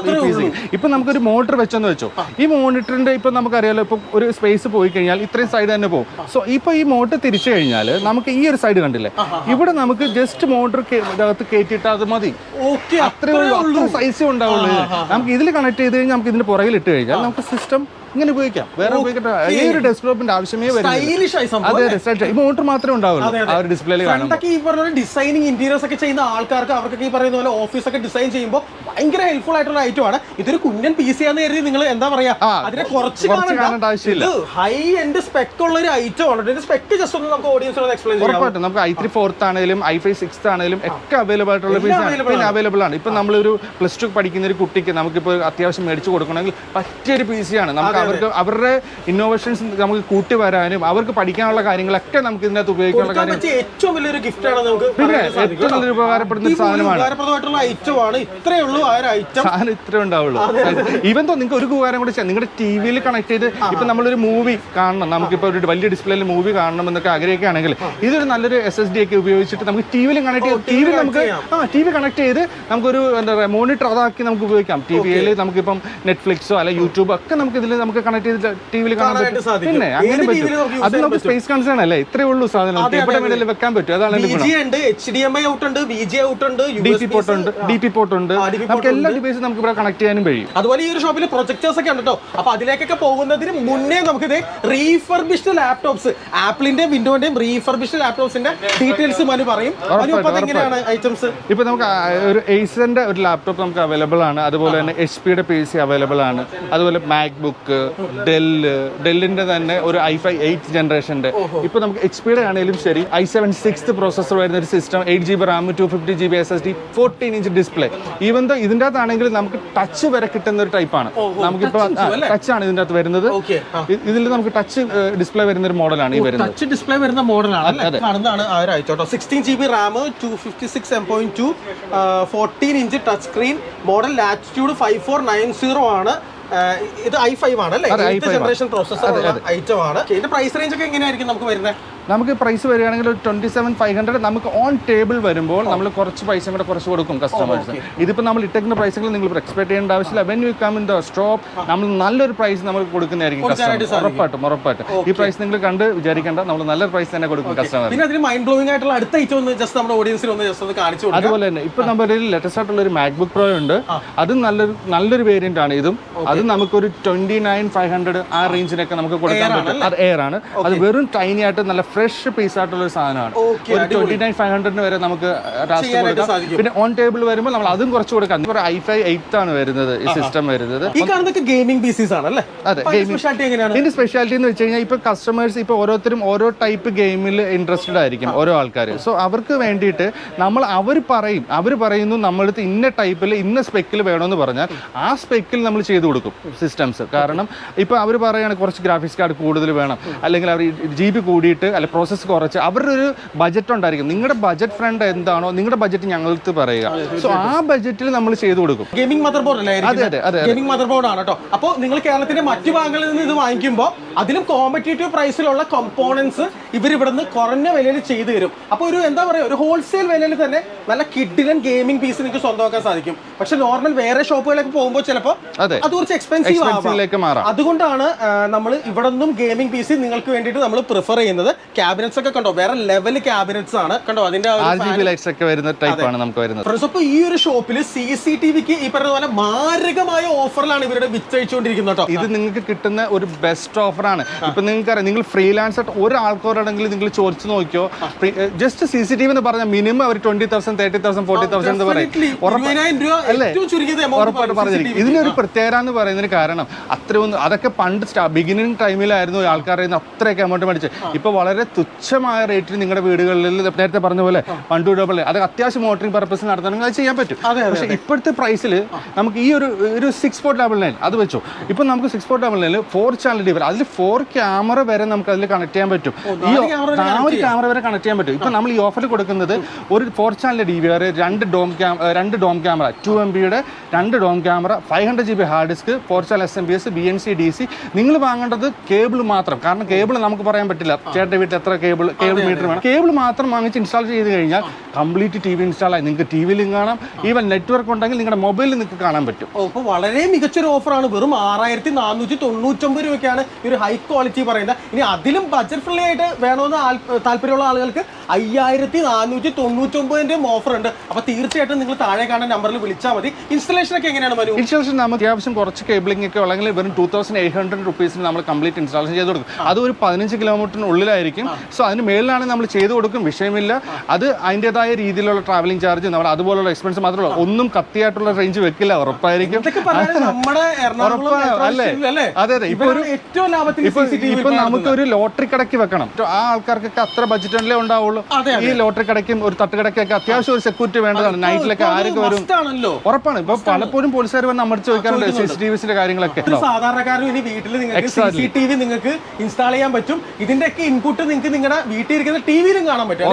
B: ഇപ്പൊ നമുക്കൊരു മോട്ടർ വെച്ചെന്ന് വെച്ചോ. ഈ മോണിറ്ററിന്റെ ഇപ്പൊ നമുക്കറിയാലോ, ഇപ്പൊ ഒരു സ്പേസ് പോയി കഴിഞ്ഞാൽ ഇത്രയും സൈഡ് തന്നെ പോകും. സോ ഇപ്പൊ ഈ മോട്ടർ തിരിച്ചു കഴിഞ്ഞാൽ നമുക്ക് ഈ ഒരു സൈഡ് കണ്ടില്ലേ, ഇവിടെ നമുക്ക് ജസ്റ്റ് മോട്ടർ അകത്ത് കയറ്റിയിട്ട് അത് മതി. അത്രേ സൈസേ ഉണ്ടാവുള്ളൂ. നമുക്ക് ഇതിൽ കണക്ട് ചെയ്ത് കഴിഞ്ഞാൽ നമുക്ക് ഇതിന്റെ പുറകിൽ ഇട്ട് കഴിഞ്ഞാൽ നമുക്ക് സിസ്റ്റം ഇങ്ങനെ ഉപയോഗിക്കാം, വേറെ ഉപയോഗിക്കട്ടെ. ഈ ഒരു ഡെസ്ക്ടോപ്പിന്റെ ആവശ്യമേ
A: സ്റ്റൈലിഷ് ആയി സംഭവം.
B: അതെ, മോട്ടർ മാത്രമേ ഉണ്ടാവുള്ളൂ ആ ഒരു ഡിസ്പ്ലേയിൽ കാണുമ്പോൾ.
A: ഈ പറഞ്ഞ ഡിസൈനിങ് ഇന്റീരിയേഴ്സ് ഒക്കെ ചെയ്യുന്ന ആൾക്കാർക്ക് അവർക്കൊക്കെ ഈ പറയുന്ന പോലെ ഓഫീസൊക്കെ ഡിസൈൻ ചെയ്യുമ്പോൾ ഭയങ്കര ഹെൽപ്ഫുൾ ആയിട്ടുള്ള ഐറ്റമാണ്. ഇതൊരു കുഞ്ഞൻ PC ആണെന്ന് കരുതി നിങ്ങൾ എന്താ പറയാ അതിനെ കുറച്ച് കാണേണ്ട ആവശ്യമില്ല. ഹൈ എൻഡ് സ്പെക് ഉള്ള ഒരു ഐറ്റം ആണ്. ഇതിന്റെ സ്പെക് ജസ്റ്റ് ഒന്ന് നമുക്ക് ഓഡിയൻസിനോട് എക്സ്പ്ലെയിൻ ചെയ്യാം.
B: ഉറപ്പായിട്ടും നമുക്ക് i3 4th ആണെങ്കിലും i5 6th ആണെങ്കിലും ഒക്കെ അവൈലബിൾ ആയിട്ടുള്ള അവൈലബിൾ ആണ്. ഇപ്പൊ നമ്മളൊരു +2 പഠിക്കുന്ന ഒരു കുട്ടിക്ക് നമുക്കിപ്പോൾ അത്യാവശ്യം മേടിച്ചു കൊടുക്കണമെങ്കിൽ പറ്റിയൊരു PC ആണ്. നമുക്ക് അവരുടെ ഇന്നോവേഷൻസ് നമുക്ക് കൂട്ടി വരാനും അവർക്ക് പഠിക്കാനുള്ള കാര്യങ്ങളൊക്കെ നമുക്ക് ഇതിനകത്ത് ഉപയോഗിക്കാനുള്ള കാര്യം
A: ഏറ്റവും വലിയൊരു ഗിഫ്റ്റ് ആണ്. നമുക്ക്
B: ഏറ്റവും നല്ലൊരു ഉപകാരപ്പെടുന്ന ഒരു സാധനമാണ്.
A: ഉപകാരപ്രദമായിട്ടുള്ള ഐറ്റമാണ്. ഇത്രയേ ഉള്ളൂ ആ ഒരു ഐറ്റം.
B: സാധനം ഇത്രേ ഉണ്ടാവുള്ളൂ. ഈവൻ തോ നിങ്ങൾക്ക് ഒരു ഉപകാരം കൂടി ചെയ്യാം. നിങ്ങളുടെ ടിവിയിൽ കണക്ട് ചെയ്ത് ഇപ്പൊ നമ്മളൊരു മൂവി കാണണം, നമുക്കിപ്പോൾ ഒരു വലിയ ഡിസ്പ്ലേയിൽ മൂവി കാണണം എന്നൊക്കെ ആഗ്രഹിക്കുകയാണെങ്കിൽ ഇതൊരു നല്ലൊരു SSD ഒക്കെ ഉപയോഗിച്ചിട്ട് നമുക്ക് ടിവിയിൽ കണക്ട് ചെയ്ത് ടി വി കണക്ട് ചെയ്ത് നമുക്കൊരു എന്താ പറയുക മോണിറ്റർ അതാക്കി നമുക്ക് ഉപയോഗിക്കാം. ടിവിയിൽ നമുക്കിപ്പം നെറ്റ്ഫ്ലിക്സോ അല്ലെ യൂട്യൂബ് ഒക്കെ നമുക്ക് ഇതിൽ നമുക്ക് കണക്ട് ചെയ്ത് ടിവിയിൽ കാണാൻ പറ്റും. പിന്നെ അങ്ങനെ പറ്റും. അത് നമുക്ക് സ്പേസ് കൺസേൺ അല്ലേ, ഇത്രയേ ഉള്ളൂ സാധനം. എവിടെ വേണമെങ്കിലും വെക്കാൻ പറ്റും. അതാണ്
A: HDMI ഔട്ട് ഉണ്ട്, VGA ഔട്ട് ഉണ്ട്,
B: DP പോർട്ട് ഉണ്ട്. നമുക്ക് എല്ലാ ഡിവൈസും നമുക്ക് ഇവിടെ കണക്ട് ചെയ്യാനും കഴിയും.
A: അതുപോലെ ഈ ഒരു ഷോപ്പിൽ പ്രൊജക്ടേഴ്സ് ഒക്കെ ഉണ്ട് കേട്ടോ. അപ്പൊ അതിലേക്കൊക്കെ പോകുന്നതിന് മുന്നേ നമുക്കിത് റീഫർബിഷ്ഡ് ലാപ്ടോപ്സ്, ആപ്പിളിന്റെയും വിൻഡോന്റെയും റീഫർബിഷ്ഡ് ലാപ്ടോപ്സിന്റെ ഡീറ്റെയിൽസ് മനു പറയും. എങ്ങനെയാണ് ഐറ്റംസ്?
B: ഇപ്പൊ നമുക്ക് ഒരു Acerന്റെ ഒരു ലാപ്ടോപ്പ് നമുക്ക് അവൈലബിൾ ആണ്. അതുപോലെ തന്നെ HP-യുടെ PC അവൈലബിൾ ആണ്. അതുപോലെ മാക്ബുക്ക്, ഡെല്ലിന്റെ തന്നെ ഒരു i5 8th ജനറേഷന്റെ. ഇപ്പൊ നമുക്ക് HP-യുടെ ആണെങ്കിലും ശരി i7 6th പ്രോസസർ വരുന്ന ഒരു system, 8GB RAM, 250GB SSD, 14-inch display. Even though ഇതിന്റെ അകത്താണെങ്കിൽ നമുക്ക് ടച്ച് വരെ കിട്ടുന്ന ഒരു ടൈപ്പാണ്. നമുക്കിപ്പോ ടച്ച് ആണ് ഇതിന്റെ അകത്ത് വരുന്നത്. ഇതിൽ നമുക്ക് ടച്ച് ഡിസ്പ്ലേ വരുന്ന ഒരു മോഡലാണ് ഈ വരുന്നത്.
A: ടച്ച് ഡിസ്പ്ലേ വരുന്ന മോഡലാണ് കാണുന്നതാണ് ആ ഒരു item. 16GB RAM, 256 M.2, 14-inch touch screen, model latitude 5490 ആണ്. ഇത് i5 ആണ് അല്ലേ, 8th ജനറേഷൻ പ്രോസസർ ഐറ്റം ആണ്. ഇതിന്റെ പ്രൈസ് റേഞ്ച് ഒക്കെ എങ്ങനെയായിരിക്കും നമുക്ക് വരുന്നത്?
B: നമുക്ക് പ്രൈസ് വരികയാണെങ്കിൽ ഒരു 27,500 നമുക്ക് ഓൺ ടേബിൾ വരുമ്പോൾ നമ്മൾ കുറച്ച് പൈസ കൂടെ കുറച്ച് കൊടുക്കും കസ്റ്റമേഴ്സ്. ഇതിപ്പോൾ നമ്മൾ ഇട്ടേക്കുന്ന പ്രൈസുകൾ നിങ്ങൾ എക്സ്പെക്ട് ചെയ്യേണ്ട ആവശ്യമില്ല. When you come in the stop നമ്മൾ നല്ലൊരു പ്രൈസ് നമ്മൾ കൊടുക്കുന്നതായിരിക്കും കസ്റ്റമർ. ഉറപ്പായിട്ടും ഈ പ്രൈസ് നിങ്ങൾ കണ്ട് വിചാരിക്കേണ്ട, നമ്മൾ നല്ലൊരു പ്രൈസ് തന്നെ കൊടുക്കും കസ്റ്റമർ.
A: പിന്നെ അതിന് മൈൻഡ് ബ്ലോയിങ് ആയിട്ടുള്ള അടുത്ത ഐറ്റം ഒന്ന് ജസ്റ്റ് നമ്മുടെ ഓഡിയൻസിന് ഒന്ന് ജസ്റ്റ് ഒന്ന് കാണിച്ചു കൊടുക്കുക.
B: അതുപോലെ തന്നെ ഇപ്പൊ നമ്മുടെ ലേറ്റസ്റ്റ് ആയിട്ടുള്ള ഒരു മാക്ബുക്ക് പ്രോ ഉണ്ട്. അതും നല്ലൊരു വേരിയന്റ് ആണ്. ഇതും അത് നമുക്കൊരു 29,500 ആ റേഞ്ചിനൊക്കെ നമുക്ക് കൊടുക്കാൻ പറ്റും. അത് എയർ ആണ്. അത് വെറും ടൈനി ആയിട്ട് നല്ല ഫ്രഷ് പീസ് ആയിട്ടുള്ള ഒരു സാധനമാണ്. ഒരു 29,500 വരെ നമുക്ക് കൊടുക്കാം. പിന്നെ ഓൺ ടേബിൾ വരുമ്പോൾ നമ്മൾ അതും കുറച്ച് കൊടുക്കാം. i5 8th ആണ് വരുന്നത് ഈ സിസ്റ്റം വരുന്നത്.
A: ഈ കാണുന്നതൊക്കെ ഗെയിമിംഗ് PCs ആണല്ലേ?
B: അതെ, ഇതിന്റെ സ്പെഷ്യാലിറ്റി എന്ന് വെച്ച് കഴിഞ്ഞാൽ ഇപ്പൊ കസ്റ്റമേഴ്സ് ഇപ്പൊ ഓരോരുത്തരും ഓരോ ടൈപ്പ് ഗെയിമിൽ ഇൻട്രസ്റ്റഡ് ആയിരിക്കും ഓരോ ആൾക്കാർ. സോ അവർക്ക് വേണ്ടിയിട്ട് അവർ പറയുന്നു നമ്മളടുത്ത് ഇന്ന ടൈപ്പിൽ ഇന്ന സ്പെക്കിൽ വേണമെന്ന് പറഞ്ഞാൽ ആ സ്പെക്കിൽ നമ്മൾ ചെയ്തു കൊടുക്കും സിസ്റ്റംസ്. കാരണം ഇപ്പൊ അവർ പറയുകയാണ് കുറച്ച് ഗ്രാഫിക്സ് കാർഡ് കൂടുതൽ വേണം, അല്ലെങ്കിൽ അവർ GB കൂടിയിട്ട് അല്ലെ പ്രോസസ്സ് കുറച്ച്, അവരുടെ ഒരു ബജറ്റ് ഉണ്ടായിരിക്കും. നിങ്ങളുടെ ബജറ്റ് ഫ്രണ്ട് എന്താണോ നിങ്ങളുടെ ബജറ്റ് ഞങ്ങൾക്ക് പറയുക. സോ ആ ബജറ്റിൽ നമ്മൾ ചെയ്തു കൊടുക്കും.
A: ഗെയിമിംഗ് മദർ ബോർഡ് അല്ലേ? അതെ, ഗെയിമിംഗ് മദർ ബോർഡ് ആണ് കേട്ടോ. അപ്പോൾ നിങ്ങൾ കേരളത്തിന്റെ മറ്റു ഭാഗങ്ങളിൽ നിന്ന് ഇത് വാങ്ങിക്കുമ്പോൾ അതിലും കോമ്പറ്റേറ്റീവ് പ്രൈസിലുള്ള കമ്പോണൻസ് ഇവർ ഇവിടുന്ന് കുറഞ്ഞ വിലയിൽ ചെയ്തു തരും. അപ്പോൾ ഒരു എന്താ പറയുക, ഒരു ഹോൾസെയിൽ വിലയിൽ തന്നെ നല്ല കിഡിലൻ ഗെയിമിംഗ് പീസ് നിങ്ങൾക്ക് സ്വന്തമാക്കാൻ സാധിക്കും. പക്ഷെ നോർമൽ വേറെ ഷോപ്പുകളിലേക്ക് പോകുമ്പോൾ ചിലപ്പോൾ അത് കുറച്ച് എക്സ്പെൻസീവ് ആവാം. അതുകൊണ്ടാണ് നമ്മൾ ഇവിടെ നിന്നും ഗെയിമിംഗ് പീസ് നിങ്ങൾക്ക് വേണ്ടിയിട്ട് നമ്മൾ പ്രിഫർ ചെയ്യുന്നത്. ക്യാബിനറ്റ്സ് ഒക്കെ കണ്ടോ, വേറെ ലെവൽ ക്യാബിനറ്റ്സ് ആണ് കണ്ടോ. അതിന്റെ അപ്പോൾ ഈ ഒരു ഷോപ്പിൽ CCTVക്ക് ഈ പറഞ്ഞ പോലെ മാരകമായ ഓഫറിലാണ് ഇവരുടെ വിറ്റഴിച്ചുകൊണ്ടിരിക്കുന്നത് കേട്ടോ.
B: ഇത് നിങ്ങൾക്ക് കിട്ടുന്ന ഒരു ബെസ്റ്റ് ഓഫറാണ്. ഇപ്പൊ നിങ്ങൾക്കറിയാം, നിങ്ങൾ ഫ്രീലാൻസ് ആയിട്ട് ഒരാൾക്കാരോടെങ്കിലും നിങ്ങൾ ചോദിച്ചു നോക്കിയോ, ജസ്റ്റ് CCTV എന്ന് പറഞ്ഞാൽ മിനിമം അവർ 20,000 30,000 40,000 എന്ന് പറയും. ഉറപ്പായിട്ട് പറഞ്ഞിരിക്കും. ഇതിനൊരു പ്രത്യേകത എന്ന് പറയുന്നതിന് കാരണം അത്രയൊന്നും അതൊക്കെ പണ്ട് ബിഗിനിങ് ടൈമിലായിരുന്നു ആൾക്കാരുടെ അത്രയൊക്കെ എമൗണ്ട് മേടിച്ച്. ഇപ്പൊ വളരെ തുച്ഛമായ റേറ്റിൽ നിങ്ങളുടെ വീടുകളിൽ നേരത്തെ പറഞ്ഞ പോലെ 1 to 2 അത് അത്യാവശ്യം മോട്ടറിംഗ് പർപ്പസ് നടത്തണമെങ്കിൽ അത് ചെയ്യാൻ പറ്റും. പക്ഷേ ഇപ്പോഴത്തെ പ്രൈസിൽ നമുക്ക് ഈ ഒരു 6499 അത് വെച്ചോ. ഇപ്പൊ നമുക്ക് 6499 4 ചാനൽ ഡിവൈസ്, അതിൽ 4 ക്യാമറ വരെ നമുക്ക് അതിൽ കണക്ട് ചെയ്യാൻ പറ്റും. ഈ ഒരു ക്യാമറ വരെ കണക്ട് ചെയ്യാൻ പറ്റും. ഇപ്പൊ നമ്മൾ ഈ ഓഫറിൽ കൊടുക്കുന്നത് ഒരു 4 ചാനൽ DVR, 2 ഡോം ക്യാമറ, 2 MB-യുടെ 2 dome camera, 500GB hard disk, 4 channel SMBS, BNC DC. നിങ്ങൾ വാങ്ങേണ്ടത് കേബിൾ മാത്രം. കാരണം കേബിൾ നമുക്ക് പറയാൻ പറ്റില്ല ചേട്ടൻ്റെ വീട്ടിൽ നിങ്ങൾക്ക് എത്ര കേബിൾ മീറ്റർ വേണം, കേബിൾ മാത്രം വാങ്ങിച്ച് ഇൻസ്റ്റാൾ ചെയ്ത് കഴിഞ്ഞാൽ കംപ്ലീറ്റ് TV ഇൻസ്റ്റാൾ ആയി നിങ്ങൾക്ക് ടിവിയിലും കാണാം. ഈവൻ നെറ്റ്വർക്ക് ഉണ്ടെങ്കിൽ നിങ്ങളുടെ മൊബൈലിൽ നിങ്ങൾക്ക് കാണാൻ പറ്റും.
A: ഇപ്പോൾ വളരെ മികച്ചൊരു ഓഫറാണ്. വെറും 6499 രൂപയ്ക്കാണ് ഈ ഒരു ഹൈ ക്വാളിറ്റി പറയുന്നത്. ഇനി അതിലും ബഡ്ജറ്റ് ഫ്രണ്ട്ലി ആയിട്ട് വേണമെന്ന് താല്പര്യമുള്ള ആളുകൾക്ക് 5499 ഓഫർ ഉണ്ട്. അപ്പോൾ തീർച്ചയായിട്ടും നിങ്ങൾ താഴെ കാണുന്ന നമ്പറിൽ വിളിച്ചാൽ മതി. ഇൻസ്റ്റലേഷൻ ഒക്കെ എങ്ങനെയാണ് മനു?
B: ഇൻസ്റ്റാളേഷൻ നമുക്ക് അത്യാവശ്യം കുറച്ച് കേബിളിംഗ് ഒക്കെ ഉള്ളെങ്കിൽ വെറും 2800 റുപ്പീസിന് നമ്മൾ കംപ്ലീറ്റ് ഇൻസ്റ്റാളേഷൻ ചെയ്ത് കൊടുക്കും. അത് ഒരു 15 കിലോമീറ്ററിനുള്ളിലായിരിക്കും. സോ അതിന് മേളിലാണ് നമ്മൾ ചെയ്ത് കൊടുക്കും, വിഷയമില്ല. അത് അതിൻ്റെതായ രീതിയിലുള്ള ട്രാവലിംഗ് ചാർജ് നമ്മൾ അതുപോലുള്ള എക്സ്പെൻസ് മാത്രമല്ല, ഒന്നും കത്തിയായിട്ടുള്ള റേഞ്ച് വെക്കില്ല, ഉറപ്പായിരിക്കും. അല്ലേ? അതെ അതെ. ഇപ്പൊ നമുക്കൊരു ലോട്ടറി കടയ്ക്ക് വെക്കണം, ആ ആൾക്കാർക്കൊക്കെ അത്ര ബഡ്ജറ്റല്ലേ ഉണ്ടാവുള്ളൂ. ഈ ലോട്ടറി കടയ്ക്കും ഒരു തട്ടുകടയ്ക്കൊക്കെ അത്യാവശ്യം ഒരു സെക്യൂരിറ്റി വേണ്ടതാണ്. നൈറ്റിലൊക്കെ ആരൊക്കെ വരും ഉറപ്പാണ്. ഇപ്പൊ പലപ്പോഴും പോലീസുകാർ വന്ന് നമ്മൾ ചോദിക്കാറുണ്ട് CCTVസിന്റെ കാര്യങ്ങളൊക്കെ.
A: സാധാരണക്കാരും ഇനി വീട്ടിൽ നിങ്ങൾക്ക് CCTV നിങ്ങൾക്ക് ഇൻസ്റ്റാൾ ചെയ്യാൻ പറ്റും. ഇതിന്റെ ഒക്കെ ഇൻപുട്ട് നിങ്ങൾക്ക് നിങ്ങളുടെ വീട്ടിൽ ഇരിക്കുന്ന ടിവിയിലും കാണാൻ പറ്റും,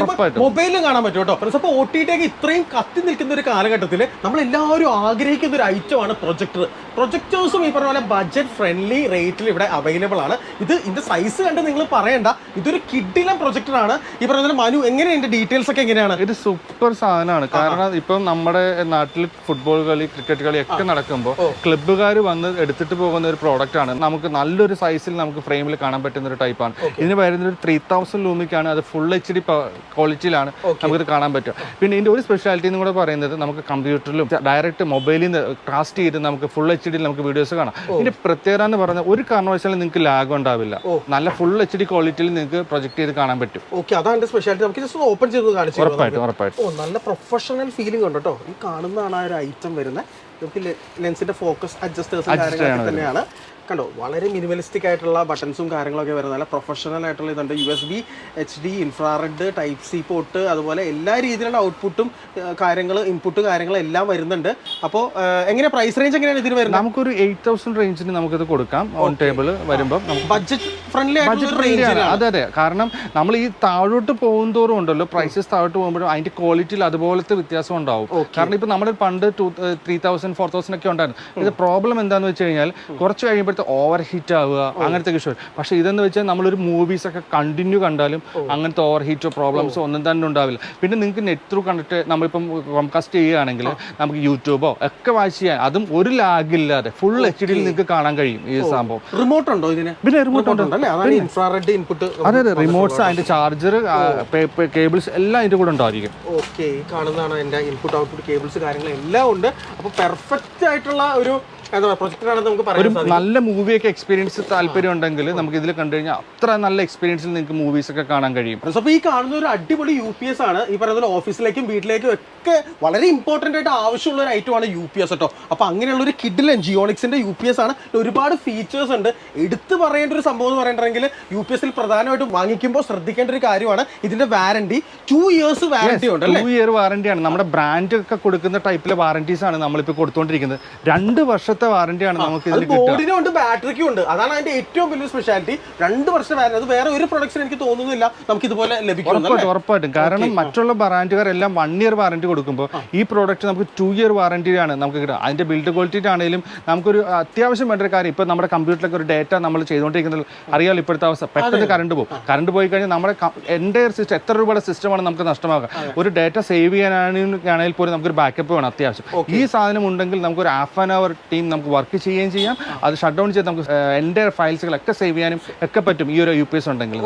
A: മൊബൈലിലും കാണാൻ പറ്റും കേട്ടോ. അപ്പോൾ OTT ഒക്കെ ഇത്രയും കത്തി നിൽക്കുന്ന ഒരു കാലഘട്ടത്തിൽ നമ്മൾ എല്ലാവരും ആഗ്രഹിക്കുന്ന ഒരു ഐറ്റമാണ് പ്രൊജക്ടർ. പ്രൊജക്ടേഴ്സും ഈ പറഞ്ഞ പോലെ ബഡ്ജറ്റ് ഫ്രണ്ട്ലി റേറ്റിൽ ഇവിടെ അവൈലബിൾ ആണ്. ഇതിന്റെ സൈസ് കണ്ട് നിങ്ങൾ പറയണ്ട, ഇതൊരു കിഡിലൻ പ്രൊജക്ടർ ആണ്. ഈ പറഞ്ഞ പോലെ മനു എങ്ങനെയാണ് ഇതിന്റെ ഡീറ്റെയിൽസ് ഒക്കെ എങ്ങനെയാണ്?
B: ഇത് സൂപ്പർ സാധനമാണ്. കാരണം ഇപ്പം നമ്മുടെ നാട്ടിൽ ഫുട്ബോൾ കളി, ക്രിക്കറ്റ് കളി ഒക്കെ നടക്കുമ്പോൾ ക്ലബ്ബുകാർ വന്ന് എടുത്തിട്ട് പോകുന്ന ഒരു പ്രോഡക്റ്റ് ആണ്. നമുക്ക് നല്ലൊരു സൈസിൽ നമുക്ക് ഫ്രെയിമിൽ കാണാൻ പറ്റുന്ന ഒരു ടൈപ്പാണ്. ഇതിന് വരുന്ന ഒരു 3000 ലൂമിക്കാണ്. അത് ഫുൾ HD ക്വാളിറ്റിയിലാണ് നമുക്കിത് കാണാൻ പറ്റും. പിന്നെ ഇതിന്റെ ഒരു സ്പെഷ്യാലിറ്റി എന്ന് കൂടെ പറയുന്നത് നമുക്ക് കമ്പ്യൂട്ടറിലും ഡയറക്റ്റ് മൊബൈലിൽ നിന്ന് കാസ്റ്റ് ചെയ്ത് നമുക്ക് ഫുൾ HD നമുക്ക് വീഡിയോസ് കാണാം. ഇതിന്റെ പ്രത്യേകത എന്ന് പറഞ്ഞാൽ ഒരു കാരണവശാലും നിങ്ങൾക്ക് ലാഗ് ഉണ്ടാവില്ല. നല്ല ഫുൾ HD ക്വാളിറ്റിയിൽ നിങ്ങൾക്ക് പ്രൊജക്ട് ചെയ്ത് കാണാൻ പറ്റും.
A: അതാണ് സ്പെഷ്യാലിറ്റി. നമുക്ക് ജസ്റ്റ് ഓപ്പൺ ചെയ്ത് കാണിച്ചു.
B: ഉറപ്പായിട്ടും
A: നല്ല പ്രൊഫഷണൽ ഫീലിംഗ് ഉണ്ട് കേട്ടോ. ഈ കാണുന്നതാണ് ആ ഒരു ഐറ്റം വരുന്നത്. നമുക്ക് ലെൻസിന്റെ ഫോക്കസ് അഡ്ജസ്റ്റേഴ്സും കാര്യങ്ങളൊക്കെ തന്നെയാണ്. കണ്ടോ, വളരെ മിനിമലിസ്റ്റിക് ആയിട്ടുള്ള ബട്ടൺസും കാര്യങ്ങളൊക്കെ വരുന്നത്. നല്ല പ്രൊഫഷണൽ ആയിട്ടുള്ള ഇതുണ്ട്. USB, HD, infrared, type C port, അതുപോലെ എല്ലാ രീതിയിലുള്ള ഔട്ട്പുട്ടും കാര്യങ്ങൾ, ഇൻപുട്ട് കാര്യങ്ങളും എല്ലാം വരുന്നുണ്ട്. അപ്പോൾ എങ്ങനെ പ്രൈസ് റേഞ്ച് എങ്ങനെയാണ് ഇതിന് വരുന്നത്?
B: നമുക്കൊരു 8000 റേഞ്ചിന് നമുക്കിത് കൊടുക്കാം. ഓൺ ടേബിൾ വരുമ്പോൾ
A: ബഡ്ജറ്റ് ഫ്രണ്ട്ലി ആണ്.
B: അതെ അതെ. കാരണം നമ്മൾ ഈ താഴോട്ട് പോകുന്തോറും ഉണ്ടല്ലോ, പ്രൈസസ് താഴോട്ട് പോകുമ്പോഴും അതിന്റെ ക്വാളിറ്റിയിൽ അതുപോലത്തെ വ്യത്യാസം ഉണ്ടാവും. കാരണം ഇപ്പൊ നമ്മൾ പണ്ട് 3000, 4000 ഒക്കെ ഉണ്ടായിരുന്നു. ഇത് പ്രോബ്ലം എന്താണെന്ന് വെച്ച് കഴിഞ്ഞാൽ കുറച്ച് കഴിയുമ്പോൾ ഓവർ ഹീറ്റ് ആവുക, അങ്ങനത്തെ ഇഷ്യൂ. പക്ഷെ ഇതെന്ന് വെച്ചാൽ നമ്മളൊരു മൂവീസ് ഒക്കെ കണ്ടിന്യൂ കണ്ടാലും അങ്ങനത്തെ ഓവർ ഹീറ്റോ പ്രോബ്ലംസോ ഒന്നും തന്നെ ഉണ്ടാവില്ല. പിന്നെ നിങ്ങൾക്ക് നെറ്റ് ത്രൂ കണ്ടിട്ട് നമ്മളിപ്പം കോംകാസ്റ്റ് ചെയ്യുകയാണെങ്കിൽ നമുക്ക് യൂട്യൂബോ ഒക്കെ വാച്ച് ചെയ്യാൻ, അതും ഒരു ലാഗ് ഇല്ലാതെ ഫുൾ HD നിങ്ങൾക്ക് കാണാൻ കഴിയും. ഈ സംഭവം
A: റിമോട്ട് ഉണ്ടോ ഇതിന്?
B: പിന്നെ റിമോട്ട് ഉണ്ട്.
A: Infrared input.
B: അതെ അതെ. റിമോട്ട്സ്, അതിന്റെ ചാർജർ, കേബിൾസ് എല്ലാം അതിന്റെ കൂടെ ഉണ്ടായിരിക്കും.
A: ഓക്കെ, കാണുന്നതാണ് എന്റെ ഇൻപുട്ട് ഔട്ട്പുട്ട് കേബിൾസ് കാര്യങ്ങളെല്ലാം ഉണ്ട്. അപ്പോൾ പെർഫെക്റ്റ് ആയിട്ടുള്ള ഒരു
B: ഒരു നല്ല മൂവിയൊക്കെ എക്സ്പീരിയൻസ് താല്പര്യം ഉണ്ടെങ്കിൽ നമുക്ക് ഇതിൽ കണ്ടു കഴിഞ്ഞാൽ അത്ര നല്ല എക്സ്പീരിയൻസിൽ നിങ്ങൾക്ക് മൂവീസ് ഒക്കെ കാണാൻ കഴിയും.
A: അപ്പോൾ ഈ കാണുന്ന ഒരു അടിപൊളി UPS ആണ്. ഈ പറയുന്ന ഓഫീസിലേക്കും വീട്ടിലേക്കും ഒക്കെ വളരെ ഇമ്പോർട്ടൻ്റ് ആയിട്ട് ആവശ്യമുള്ള ഒരു ഐറ്റമാണ് UPS കേട്ടോ. അപ്പോൾ അങ്ങനെയുള്ള ഒരു കിഡിലൻ ജിയോണിക്സിന്റെ UPS ആണ്. ഒരുപാട് ഫീച്ചേഴ്സ് ഉണ്ട്. എടുത്തു പറയേണ്ട ഒരു സംഭവം എന്ന് പറയണമെങ്കിൽ UPSൽ പ്രധാനമായിട്ടും വാങ്ങിക്കുമ്പോൾ ശ്രദ്ധിക്കേണ്ട ഒരു കാര്യമാണ് ഇതിന്റെ വാറണ്ടി. 2 years വാറണ്ടി ഉണ്ട്.
B: 2 year വാറണ്ടിയാണ്. നമ്മുടെ ബ്രാൻഡ് ഒക്കെ കൊടുക്കുന്ന ടൈപ്പിലെ വാറണ്ടീസ് ആണ് നമ്മളിപ്പോൾ കൊടുത്തുകൊണ്ടിരിക്കുന്നത്. 2 വർഷത്തെ വാറണ്ടിയാണ് നമുക്ക് ഇതിൽ കിട്ടുക.
A: ബോർഡിനും ഉണ്ട്, ബാറ്ററിക്കും ഉണ്ട്. അതാണ് അതിന്റെ ഏറ്റവും വലിയ സ്പെഷ്യാലിറ്റി. 2 വർഷം വാറണ്ടി. അത് വേറെ ഒരു പ്രൊഡക്ഷൻ എനിക്ക് തോന്നുന്നില്ല നമുക്ക് ഇതുപോലെ ലഭിക്കും.
B: ഉറപ്പായിട്ടും. കാരണം മറ്റുള്ള ബ്രാൻഡുകാരെല്ലാം 1 year വാറണ്ടി കൊടുക്കുമ്പോൾ ഈ പ്രോഡക്റ്റ് നമുക്ക് 2 year വാറണ്ടിയാണ് നമുക്ക് കിട്ടുക. അതിന്റെ ബിൽഡ് ക്വാളിറ്റി ആണെങ്കിലും നമുക്കൊരു അത്യാവശ്യം വേണ്ട ഒരു കാര്യം. ഇപ്പൊ നമ്മുടെ കമ്പ്യൂട്ടറിലൊക്കെ ഒരു ഡേറ്റ നമ്മൾ ചെയ്തുകൊണ്ടിരിക്കുന്നത് അറിയാലോ ഇപ്പോഴത്തെ അവസ്ഥ. പെട്ടെന്ന് കറണ്ട് പോകും. കറണ്ട് പോയി കഴിഞ്ഞാൽ നമ്മുടെ എൻ്റയർ സിസ്റ്റം, എത്ര രൂപയുടെ സിസ്റ്റമാണ് നമുക്ക് നഷ്ടമാകുക. ഒരു ഡേറ്റ സേവ് ചെയ്യാനാണെങ്കിൽ പോലും നമുക്കൊരു ബാക്കപ്പ് വേണം അത്യാവശ്യം. ഈ സാധനം ഉണ്ടെങ്കിൽ നമുക്കൊരു 1/2 hour ടീം നമുക്ക് വർക്ക് ചെയ്യുകയും ചെയ്യാം. അത് ഷട്ട് ഡൗൺ ചെയ്ത് നമുക്ക് എൻ്റയർ ഫയൽസുകളൊക്കെ സേവ് ചെയ്യാനും ഒക്കെ പറ്റും ഈ ഒരു UPS ഉണ്ടെങ്കിൽ.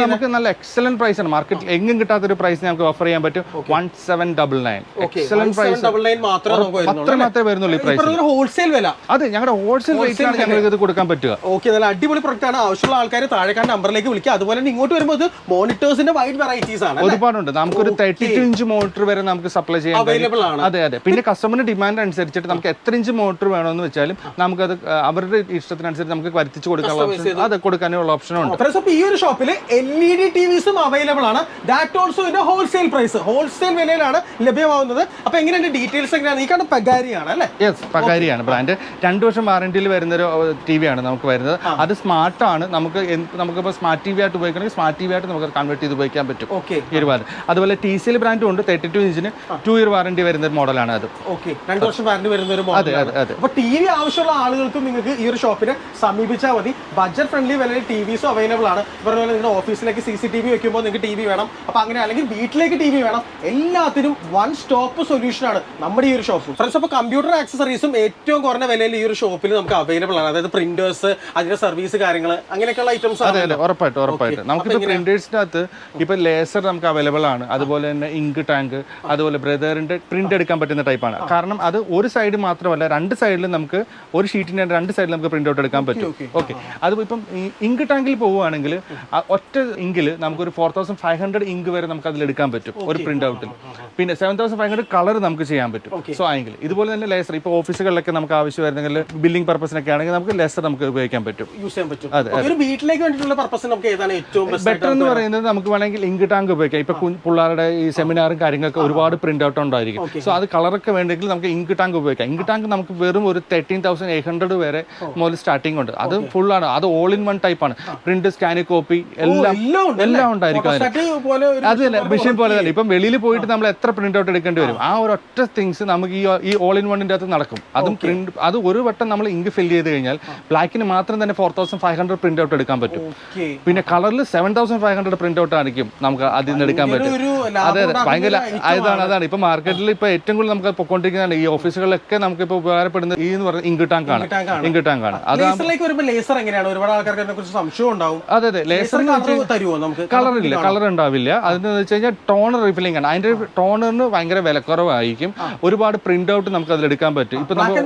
B: നമുക്ക് നല്ല എക്സലന്റ് പ്രൈസ് ആണ്. മാർക്കറ്റിൽ എങ്ങും കിട്ടാത്ത ഒരു പ്രൈസ് നമുക്ക് ഓഫർ ചെയ്യാൻ പറ്റും. 1799. എക്സലന്റ് പ്രൈസ് മാത്രമേ വരുന്നുള്ളൂ ഈ പ്രൈസ്.
A: ഹോൾസെയിൽ വില.
B: അതെ, ഞങ്ങളുടെ ഹോൾസെയിൽ റേറ്റിലാണ് ഞങ്ങൾക്ക് ഇത് കൊടുക്കാൻ പറ്റുക.
A: ഓക്കെ, നല്ല അടിപൊളി പ്രൊഡക്റ്റ് ആണ്. ആവശ്യമുള്ള ആൾക്കാർ താഴെക്കാട് നമ്പറിലേക്ക് വിളിക്കുക. അതുപോലെ തന്നെ ഇങ്ങോട്ട് വരുമ്പോൾ മോണിറ്റേഴ്സിന്റെ വൈഡ് വെറൈറ്റീസ് ആണ്.
B: ഒരുപാടുണ്ട്. നമുക്കൊരു 32 ഇഞ്ച് മോട്ടർ വരെ നമുക്ക് സപ്ലൈ ചെയ്യാൻ
A: അവൈലബിൾ ആണ്.
B: അതെ അതെ. പിന്നെ കസ്റ്റമറിന്റെ ഡിമാൻഡ് അനുസരിച്ചിട്ട് നമുക്ക് എത്ര ഇഞ്ച് മോട്ടർ വേണമെന്ന് വെച്ചാലും നമുക്കത് അവരുടെ ഇഷ്ടത്തിനനുസരിച്ച് നമുക്ക് വരുത്തിച്ച് കൊടുക്കാനുള്ള ഓപ്ഷൻ, അത് കൊടുക്കാനുള്ള ഓപ്ഷനും ഉണ്ട്.
A: ഈ ഒരു ഷോപ്പിൽ LED TVസും അവൈലബിൾ ആണ്. ദാറ്റ് ഓൾസോ ഇതിന്റെ ഹോൾസെയിൽ പ്രൈസ്, ഹോൾസെയിൽ വിലയിലാണ് ലഭ്യമാവുന്നത്. അപ്പൊ എങ്ങനെയാണ് ഡീറ്റെയിൽസ് എങ്ങനെയാണ്? ഈ കാണുന്ന പഗാരിയാണ് അല്ലേ?
B: Yes, പഗാരിയാണ് brand. 2 വർഷം വാറണ്ടിയിൽ വരുന്നൊരു TV ആണ് നമുക്ക് വരുന്നത്. അത് സ്മാർട്ടാണ്. നമുക്കിപ്പോൾ സ്മാർട്ട് TV ആയിട്ട് ഉപയോഗിക്കണമെങ്കിൽ സ്മാർട്ട് TV ആയിട്ട് നമുക്ക് കൺവേർട്ട് ചെയ്ത് ഉപയോഗിക്കാൻ പറ്റും. അതുപോലെ TCL ബ്രാൻഡും ഉണ്ട്. 32 ഇഞ്ചിന് 2 year വാറണ്ടി വരുന്ന ഒരു മോഡലാണ് അത്.
A: 2 വർഷം വാറന്റി വരുന്ന ഒരു മോഡലാണ്. അപ്പൊ ടി വി ആവശ്യമുള്ള ആളുകൾക്കും നിങ്ങൾക്ക് ഈ ഒരു ഷോപ്പിനെ സമീപിച്ചാൽ മതി. ബഡ്ജറ്റ് ഫ്രണ്ട്ലി വിലയിൽ TVs അവൈലബിൾ ആണ്. പറഞ്ഞ പോലെ നിങ്ങളുടെ ഓഫീസിലേക്ക് CCTV വെക്കുമ്പോൾ നിങ്ങൾക്ക് TV വേണം, അപ്പൊ അങ്ങനെ അല്ലെങ്കിൽ വീട്ടിലേക്ക് TV വേണം, എല്ലാത്തിനും വൺ സ്റ്റോപ്പ് സൊല്യൂഷൻ ആണ് നമ്മുടെ ഈ ഒരു ഷോപ്പ്. ഫ്രണ്ട്സ്, അപ്പോൾ കമ്പ്യൂട്ടർ ആക്സസറീസും ഏറ്റവും കുറഞ്ഞ വിലയിൽ ഈ ഒരു ഷോപ്പിൽ നമുക്ക് അവൈലബിൾ ആണ്. അതായത് പ്രിന്റേഴ്സ്, അതിന്റെ സർവീസ് കാര്യങ്ങൾ, അങ്ങനെയൊക്കെയുള്ള ഐറ്റംസ്.
B: അതെ, ഉറപ്പായിട്ട് നമുക്കിപ്പോൾ പ്രിന്റേഴ്സിനകത്ത് ഇപ്പൊ ലേസർ നമുക്ക് അവൈലബിൾ ആണ്. അതുപോലെ തന്നെ ഇങ്ക് ടാങ്ക്, അതുപോലെ ബ്രദറിന്റെ പ്രിന്റ് എടുക്കാൻ പറ്റുന്ന ടൈപ്പാണ്. കാരണം അത് ഒരു സൈഡ് മാത്രമല്ല, രണ്ട് സൈഡിലും നമുക്ക് ഒരു ഷീറ്റിന്റെ രണ്ട് സൈഡിൽ നമുക്ക് പ്രിന്റ് ഔട്ട് എടുക്കാൻ പറ്റും. ഓക്കെ, അതിപ്പം ഇങ്ക് ടാങ്കിൽ പോവുകയാണെങ്കിൽ ഒറ്റ ഇങ്കിൽ നമുക്കൊരു 4500 ഇങ്ക് വരെ നമുക്ക് അതിൽ എടുക്കാൻ പറ്റും ഒരു പ്രിന്റ് ഔട്ടിൽ. പിന്നെ 7500 കളർ നമുക്ക് ചെയ്യാൻ പറ്റും. സോ ആയെങ്കിൽ ഇതുപോലെ തന്നെ ലേസർ ഇപ്പോൾ ഓഫീസുകളിലൊക്കെ നമുക്ക് ആവശ്യം വരുന്നെങ്കിൽ ബില്ലിംഗ് പർപ്പസിനൊക്കെ ആണെങ്കിൽ നമുക്ക് ലേസർ നമുക്ക് ഉപയോഗിക്കാൻ പറ്റും,
A: യൂസ് ചെയ്യാൻ പറ്റും. ഒരു വീട്ടിലേക്ക് വേണ്ടിയിട്ടുള്ള പർപ്പസിന് നമുക്ക് ഏതാണ് ഏറ്റവും
B: ബെറ്റർ എന്ന് പറയുന്നത്? നമുക്ക് വേണമെങ്കിൽ ഇങ്ക് ടാങ്ക് ഉപയോഗിക്കാം. ഇപ്പൊ പിള്ളേരുടെ ഈ സെമിനാറും കാര്യങ്ങളൊക്കെ ഒരുപാട് പ്രിന്റ് ഔട്ട് ഉണ്ടായിരിക്കും. സോ അത് കളറൊക്കെ വേണ്ടെങ്കിൽ നമുക്ക് ഇങ്ക് ടാങ്ക് ഉപയോഗിക്കാം. ഇങ്ക് ടാങ്ക് നമുക്ക് വെറും ഒരു 13,800 വരെ മുതൽ സ്റ്റാർട്ടിംഗ് ഉണ്ട്. അത് ഫുൾ ആണ്, അത് ഓൾ ഇൻ വൺ ടൈപ്പ് ആണ്. പ്രിന്റ്, സ്കാൻ, കോപ്പി എല്ലാം ഉണ്ടായിരിക്കും. അത് തന്നെ മെഷീൻ പോലെ തന്നെ. ഇപ്പം വെളിയിൽ പോയിട്ട് നമ്മൾ എത്ര പ്രിന്റ് ഔട്ട് എടുക്കേണ്ടി വരും, ആ ഒരു ഒറ്റ തിങ്സ് നമുക്ക് ഈ ഓൾ ഇൻ വണ്ണിന്റെ അകത്ത് നടക്കും. അതും പ്രിന്റ്, അത് ഒരു വട്ടം നമ്മൾ ഇങ്ക് ഫിൽ ചെയ്ത് കഴിഞ്ഞാൽ ബ്ലാക്കിന് മാത്രം തന്നെ 4500 പ്രിന്റ് ഔട്ട് എടുക്കാൻ പറ്റും. പിന്നെ കളറിൽ 7500 പ്രിന്റ് ഔട്ട് ആയിരിക്കും നമുക്ക് അതിൽ നിന്ന് എടുക്കാൻ പറ്റും. അതെ, ഭയങ്കര അതാണ് ഇപ്പൊ മാർക്കറ്റിൽ ഇപ്പൊ ഏറ്റവും കൂടുതൽ നമുക്ക് പൊക്കോണ്ടിരിക്കുന്നതാണ്. ഈ ഓഫീസുകളിലൊക്കെ നമുക്ക് ഇപ്പൊ ഉപകാരപ്പെടുന്ന ഈ എന്ന് പറയുന്നത് ഇങ്ക് ടാങ്ക് ആണ്. അതെ, ലേസർ കളർ ഉണ്ടാവില്ല. അതെന്ന് വെച്ച് കഴിഞ്ഞാൽ ടോണർ റീഫില്ലിംഗ് ആണ്. അതിന്റെ ടോണറിന് ഭയങ്കര വിലക്കുറവായിരിക്കും. ഒരുപാട് പ്രിന്റ് ഔട്ട് നമുക്ക് അതിൽ എടുക്കാൻ പറ്റും. ഇപ്പൊ നമുക്ക്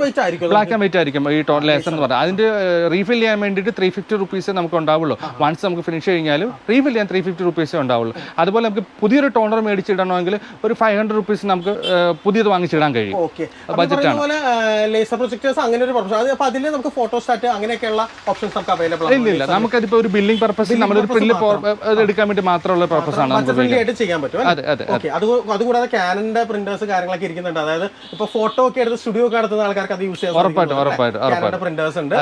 B: ബ്ലാക്ക് ആൻഡ് വൈറ്റ് ആയിരിക്കും ഈ ലേസർ എന്ന് പറഞ്ഞാൽ. അതിന്റെ റീഫിൽ ചെയ്യാൻ വേണ്ടിയിട്ട് 350 റുപ്പീസ് നമുക്ക് ഉണ്ടാവുള്ളൂ. വൺസ് നമുക്ക് ഫിനിഷ് കഴിഞ്ഞാലും റീഫിൽ ചെയ്യാൻ 350 റുപ്പീസേ ഉണ്ടാവുള്ളൂ. അതുപോലെ നമുക്ക് പുതിയൊരു ടോണർ മേടിച്ചിടണമെങ്കിൽ ഒരു 500 റുപ്പീസ് നമുക്ക് പുതിയത് വാങ്ങിച്ചിടാൻ കഴിയും. ബഡ്ജറ്റാണ്. ഇല്ല, നമുക്കതിപ്പോ ഒരു ബില്ലിംഗ് പർപ്പസിൽ നമ്മളൊരു പ്രിന്റ് എടുക്കാൻ വേണ്ടി മാത്രമുള്ള പർപ്പസ് ആണ്.
A: അതുകൂടാതെ കാനന്റെ പ്രിന്റേഴ്സ് കാര്യങ്ങളൊക്കെ ഇരിക്കുന്നുണ്ട്. അതായത് ഇപ്പൊ ഫോട്ടോ ഒക്കെ എടുത്ത് സ്റ്റുഡിയോ ഒക്കെ നടത്തുന്ന ആൾക്കാർക്ക് അത് യൂസ് ചെയ്യാം.
B: ഉറപ്പായിട്ടും
A: പ്രിന്റേഴ്സ് ഉണ്ട്.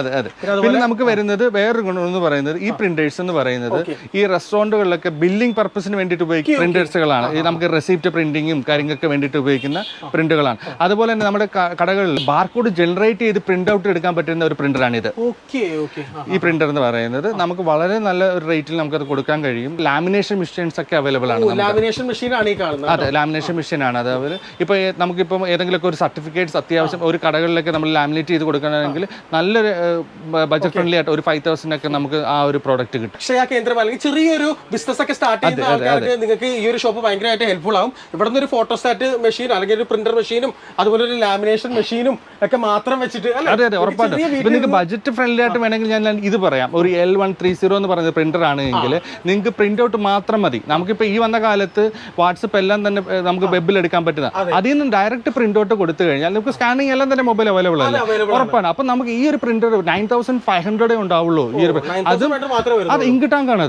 B: പിന്നെ നമുക്ക് വരുന്നത് വേറൊരു ഗുണം എന്ന് പറയുന്നത് ഈ പ്രിന്റേഴ്സ് എന്ന് പറയുന്നത് ഈ റെസ്റ്റോറന്റുകളിലൊക്കെ ബില്ലിംഗ് പർപ്പസിന് വേണ്ടിയിട്ട് ഉപയോഗിക്കുന്ന പ്രിന്റേഴ്സുകളാണ്. ഈ നമുക്ക് റെസിപ്റ്റ് പ്രിന്റിങ്ങും കാര്യങ്ങളൊക്കെ വേണ്ടിയിട്ട് ഉപയോഗിക്കുന്ന പ്രിന്റുകളാണ്. അതുപോലെ തന്നെ നമ്മുടെ കടകളിൽ ബാർകോഡ് ജനറേറ്റ് ചെയ്ത് പ്രിന്റ് ഔട്ട് എടുക്കാൻ പറ്റുന്ന ഒരു പ്രിന്ററാണ് ഇത്. ഈ പ്രിന്റർ എന്ന് പറയുന്നത് നമുക്ക് വളരെ നല്ല ഒരു റേറ്റിൽ നമുക്കത് കൊടുക്കാൻ കഴിയും. ലാമിനേഷൻ മെഷീൻസ് ഒക്കെ അവൈലബിൾ ആണ്.
A: ലാമിനേഷൻ മെഷീൻ ആണ് ഈ കാണുന്നത്.
B: അതെ, ലാമിനേഷൻ മെഷീൻ ആണ്. അതായത് ഇപ്പൊ നമുക്കിപ്പം ഏതെങ്കിലുമൊക്കെ ഒരു സർട്ടിഫിക്കറ്റ്സ് അത്യാവശ്യം ഒരു കടകളിലൊക്കെ നമ്മൾ ലാമിനേറ്റ് ചെയ്ത് കൊടുക്കണമെങ്കിൽ നല്ലൊരു ബഡ്ജറ്റ് ഫ്രണ്ട്ലി ആയിട്ട് ഒരു 5,000 ഒക്കെ നമുക്ക് ആ ഒരു പ്രോഡക്റ്റ് കിട്ടും.
A: അക്ഷയ കേന്ദ്രം അല്ലെങ്കിൽ ചെറിയൊരു ബിസിനസ് ഒക്കെ സ്റ്റാർട്ട് ചെയ്യുന്ന ആൾക്കാർക്ക് നിങ്ങൾക്ക് ഈ ഒരു ഷോപ്പ് ഭയങ്കരമായിട്ട് ഹെൽപ്ഫുൾ ആവും. ഇവിടെ നിന്ന് ഒരു ഫോട്ടോസ്റ്റാറ്റ് മെഷീൻ അല്ലെങ്കിൽ ഒരു പ്രിന്റർ മെഷീനും അതുപോലെ ഒരു ലാമിനേഷൻ മെഷീനും ഒക്കെ മാത്രം വെച്ചിട്ട്
B: ഉറപ്പായിട്ടും ഇപ്പൊ നിങ്ങൾക്ക് ബഡ്ജറ്റ് ഫ്രണ്ട്ലി ആയിട്ട് വേണമെങ്കിൽ ഞാൻ ഇത് പറയാം. ഒരു L130 എന്ന് പറയുന്ന പ്രിന്റർ ആണെങ്കിൽ നിങ്ങൾക്ക് പ്രിന്റ് ഔട്ട് മാത്രം മതി. നമുക്കിപ്പോൾ ഈ വന്ന കാലത്ത് വാട്സപ്പ് എല്ലാം തന്നെ നമുക്ക് വെബിൽ എടുക്കാൻ പറ്റുന്ന, അതിൽ നിന്ന് ഡയറക്റ്റ് പ്രിന്റ് ഔട്ട് കൊടുത്തു കഴിഞ്ഞാൽ നമുക്ക് സ്കാനിങ് എല്ലാം തന്നെ മൊബൈൽ അവൈലബിൾ അല്ല, ഉറപ്പാണ്. അപ്പൊ നമുക്ക് ഈ ഒരു പ്രിന്റർ 9500 ഉണ്ടാവുള്ളൂ. ഈ ഒരു അത് ഇങ്ക് ടാങ്ക് ആണ്.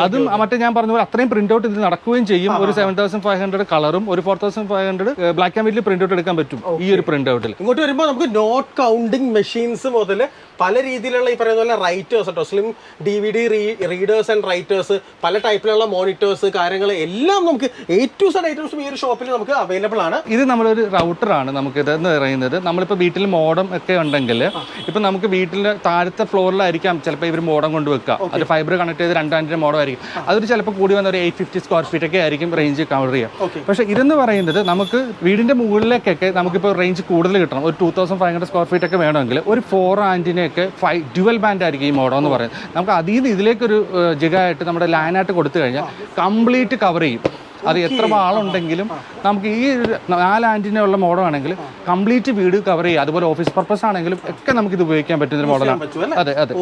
B: അതും മറ്റേ ഞാൻ പറഞ്ഞ പോലെ അത്രയും പ്രിന്റ് ഔട്ട് ഇത് നടക്കുകയും ചെയ്യും. ഒരു 7500 കളറും ഒരു 4500 ബ്ലാക്ക് ആൻഡ് വൈറ്റിൽ പ്രിന്റ് ഔട്ട് എടുക്കാൻ പറ്റും ഈ ഒരു പ്രിന്റ് ഔട്ടിൽ.
A: ഇങ്ങോട്ട് വരുമ്പോൾ നമുക്ക് നോട്ട് കൗണ്ടിങ് മെഷീൻസ് മുതൽ പല രീതിയിലുള്ള ഈ പറയുന്ന പോലെ റൈറ്റേഴ്സ് കേട്ടോ, slim DVD readers and writers, പല ടൈപ്പിലുള്ള മോണിറ്റേഴ്സ് കാര്യങ്ങൾ എല്ലാം നമുക്ക് A to Z ഐറ്റംസും ഈ ഒരു ഷോപ്പിൽ നമുക്ക് അവൈലബിൾ ആണ്.
B: ഇത് നമ്മളൊരു റൗട്ടറാണ്. നമുക്ക് ഇതെന്ന് പറയുന്നത് നമ്മളിപ്പോൾ വീട്ടിൽ മോഡം ഒക്കെ ഉണ്ടെങ്കിൽ ഇപ്പം നമുക്ക് വീട്ടിൽ താഴത്തെ ഫ്ലോറിലായിരിക്കാം ചിലപ്പോൾ ഇവർ മോഡം കൊണ്ട് വെക്കുക. അത് ഫൈബർ കണക്ട് ചെയ്ത് 2 ആൻഡിൻ്റെ മോഡം ആയിരിക്കും. അതൊരു ചിലപ്പോൾ കൂടി വന്ന ഒരു 850 സ്ക്വയർ ഫീറ്റ് ഒക്കെ ആയിരിക്കും റേഞ്ച് കവർ ചെയ്യുക. പക്ഷേ ഇതെന്ന് പറയുന്നത് നമുക്ക് വീടിൻ്റെ മുകളിലേക്കൊക്കെ നമുക്കിപ്പോൾ റേഞ്ച് കൂടുതൽ കിട്ടണം. ഒരു 2500 സ്ക്വയർ ഫീറ്റ് ഒക്കെ വേണമെങ്കിൽ ഒരു 4 ആൻറ്റിനെയൊക്കെ ഡ്യുവൽ ബാൻഡ് ആയിരിക്കും ഈ മോഡം എന്ന് പറയുന്നത്. നമുക്ക് അതിൽ നിന്ന് ഇതിലേക്കൊരു ജിഗായിട്ട് നമ്മുടെ ലാനായിട്ട് കൊടുത്തു കഴിഞ്ഞാൽ കംപ്ലീറ്റ് കവർ ചെയ്യും. അത് എത്ര ആളുണ്ടെങ്കിലും നമുക്ക് ഈ 4 ആന്റിനുള്ള മോഡൽ ആണെങ്കിൽ കംപ്ലീറ്റ് വീട് കവർ ചെയ്യുക. അതുപോലെ ഓഫീസ് പർപ്പസ് ആണെങ്കിലും ഒക്കെ നമുക്ക് ഇത് ഉപയോഗിക്കാൻ പറ്റുന്ന മോഡലാണ്. അതെ അതെ,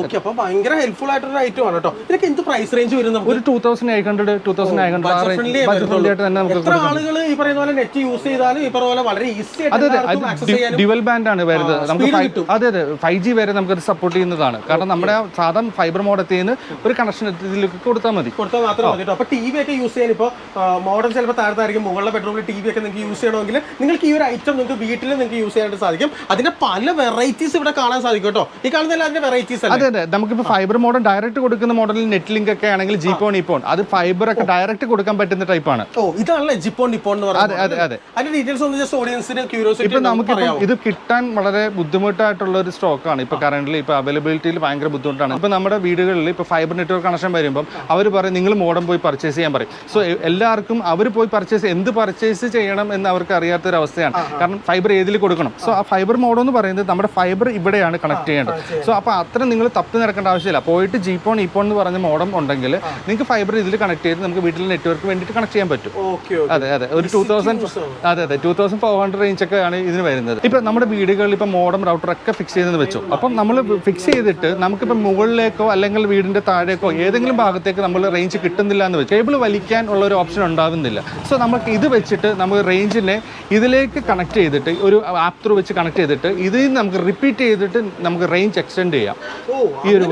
A: ഭയങ്കര ഹെൽപ്ഫുൾ ആയിട്ടുള്ള ഐറ്റം ആണ് കേട്ടോ. ഇതൊക്കെ എന്ത് പ്രൈസ് റേഞ്ച് വരും?
B: ഒരു 2800 ആയിട്ട് തന്നെ നമുക്ക്
A: ആളുകൾ ഈ പറയുന്ന പോലെ നെറ്റ് യൂസ് ചെയ്താലും ഈ പറയുന്ന വളരെ ഈസി ആയിട്ട്
B: ഡ്യുവൽ ബാൻഡ് ആണ് വരുന്നത്. നമുക്ക് അതെ അതെ 5G വരെ നമുക്ക് സപ്പോർട്ട് ചെയ്യുന്നതാണ്. കാരണം നമ്മുടെ സാധാരണ ഫൈബർ മോഡത്തിൽ നിന്ന് ഒരു കണക്ഷൻ ഇതിലേക്ക് കൊടുത്താൽ മതി.
A: മാത്രം മതി. അപ്പൊ TV ഒക്കെ യൂസ് ചെയ്യാൻ ഇപ്പോൾ മോഡൽ ചിലപ്പോൾ താഴത്തായിരിക്കും, മുകളിലെ ബെഡ്റൂമിൽ TV ഒക്കെ നിങ്ങൾക്ക് യൂസ് ചെയ്യണമെങ്കിൽ നിങ്ങൾക്ക് ഈ ഒരു ഐറ്റം നിങ്ങൾക്ക് വീട്ടിൽ നിങ്ങൾക്ക് യൂസ് ചെയ്യാനായിട്ട് സാധിക്കും. അതിന്റെ പല വെറൈറ്റീസ് ഇവിടെ കാണാൻ സാധിക്കും കേട്ടോ. ഈ കാണുന്ന അതിന്റെ വെറൈറ്റീസ്
B: അതെ അതെ, നമുക്കിപ്പോൾ ഫൈബർ മോഡൽ ഡയറക്റ്റ് കൊടുക്കുന്ന മോഡലിൽ നെറ്റ് ലിങ്ക് ഒക്കെ ആണെങ്കിൽ ജിപ്പോൺ ഇപ്പോൺ അത് ഫൈബർ ഒക്കെ ഡയറക്റ്റ് കൊടുക്കാൻ പറ്റുന്ന ടൈപ്പാണ്.
A: ഓ, ഇതാണല്ലേ ജിപ്പോൺ നിപ്പോൺ എന്ന് പറയുന്നത്.
B: അതെ അതെ,
A: അതിന്റെ ഡീറ്റെയിൽസ് ഒന്ന് ജസ്റ്റ് ഓഡിയൻസിന് ക്യൂരിയോസിറ്റി.
B: ഇപ്പൊ നമുക്ക് ഇത് കിട്ടാൻ വളരെ ബുദ്ധിമുട്ടായിട്ടുള്ള ഒരു സ്റ്റോക്കാണ് ഇപ്പൊ കറന്റ്. ഇപ്പൊ അവൈലബിലിറ്റിയിൽ ഭയങ്കര ബുദ്ധിമുട്ടാണ്. ഇപ്പൊ നമ്മുടെ വീടുകളിൽ ഇപ്പൊ ഫൈബർ നെറ്റ്വർക്ക് കണക്ഷൻ വരുമ്പോൾ അവർ പറയും നിങ്ങൾ മോഡം പോയി പർച്ചേസ് ചെയ്യാൻ പറയും. സോ എല്ലാവർക്കും അവർ പോയി എന്ത് പർച്ചേസ് ചെയ്യണം എന്ന് അവർക്ക് അറിയാത്തൊരു അവസ്ഥയാണ്. കാരണം ഫൈബർ ഏതിൽ കൊടുക്കണം. സോ ആ ഫൈബർ മോഡം എന്ന് പറയുന്നത് നമ്മുടെ ഫൈബർ ഇവിടെയാണ് കണക്ട് ചെയ്യേണ്ടത്. സോ അപ്പോൾ അത്ര നിങ്ങൾ തപ്പി നടക്കേണ്ട ആവശ്യമില്ല. പോയിട്ട് ജിപ്പോൺ ഇപ്പോൺ എന്ന് പറഞ്ഞ മോഡം ഉണ്ടെങ്കിൽ നിങ്ങൾക്ക് ഫൈബർ ഇതിൽ കണക്ട് ചെയ്ത് നമുക്ക് വീട്ടിലെ നെറ്റ്വർക്ക് വേണ്ടിയിട്ട് കണക്ട് ചെയ്യാൻ പറ്റും. അതെ അതെ, ഒരു 2400 റേഞ്ച് ഒക്കെ ആണ് ഇതിന് വരുന്നത്. ഇപ്പൊ നമ്മുടെ വീടുകളിൽ ഇപ്പൊ മോഡം റൗട്ടർ ഒക്കെ ഫിക്സ് ചെയ്തെന്ന് വെച്ചു. അപ്പം നമ്മൾ ഫിക്സ് ചെയ്തിട്ട് നമുക്കിപ്പോൾ മുകളിലേക്കോ അല്ലെങ്കിൽ വീടിന്റെ താഴേക്കോ ഏതെങ്കിലും ഭാഗത്തേക്ക് നമ്മൾ റേഞ്ച് കിട്ടുന്നില്ല എന്ന് വെച്ചാൽ കേബിൾ വലിക്കാൻ ഉള്ള ഒരു ഓപ്ഷൻ ഉണ്ടാവുന്നില്ല. സോ നമുക്ക് ഇത് വെച്ചിട്ട് നമുക്ക് റേഞ്ചിനെ ഇതിലേക്ക് കണക്ട് ചെയ്തിട്ട് ഒരു ആപ്പ് ത്രൂ വെച്ച് കണക്ട് ചെയ്തിട്ട് ഇതിൽ നമുക്ക് റിപ്പീറ്റ് ചെയ്തിട്ട് നമുക്ക് റേഞ്ച് എക്സ്റ്റെൻഡ് ചെയ്യാം. ഈ ഒരു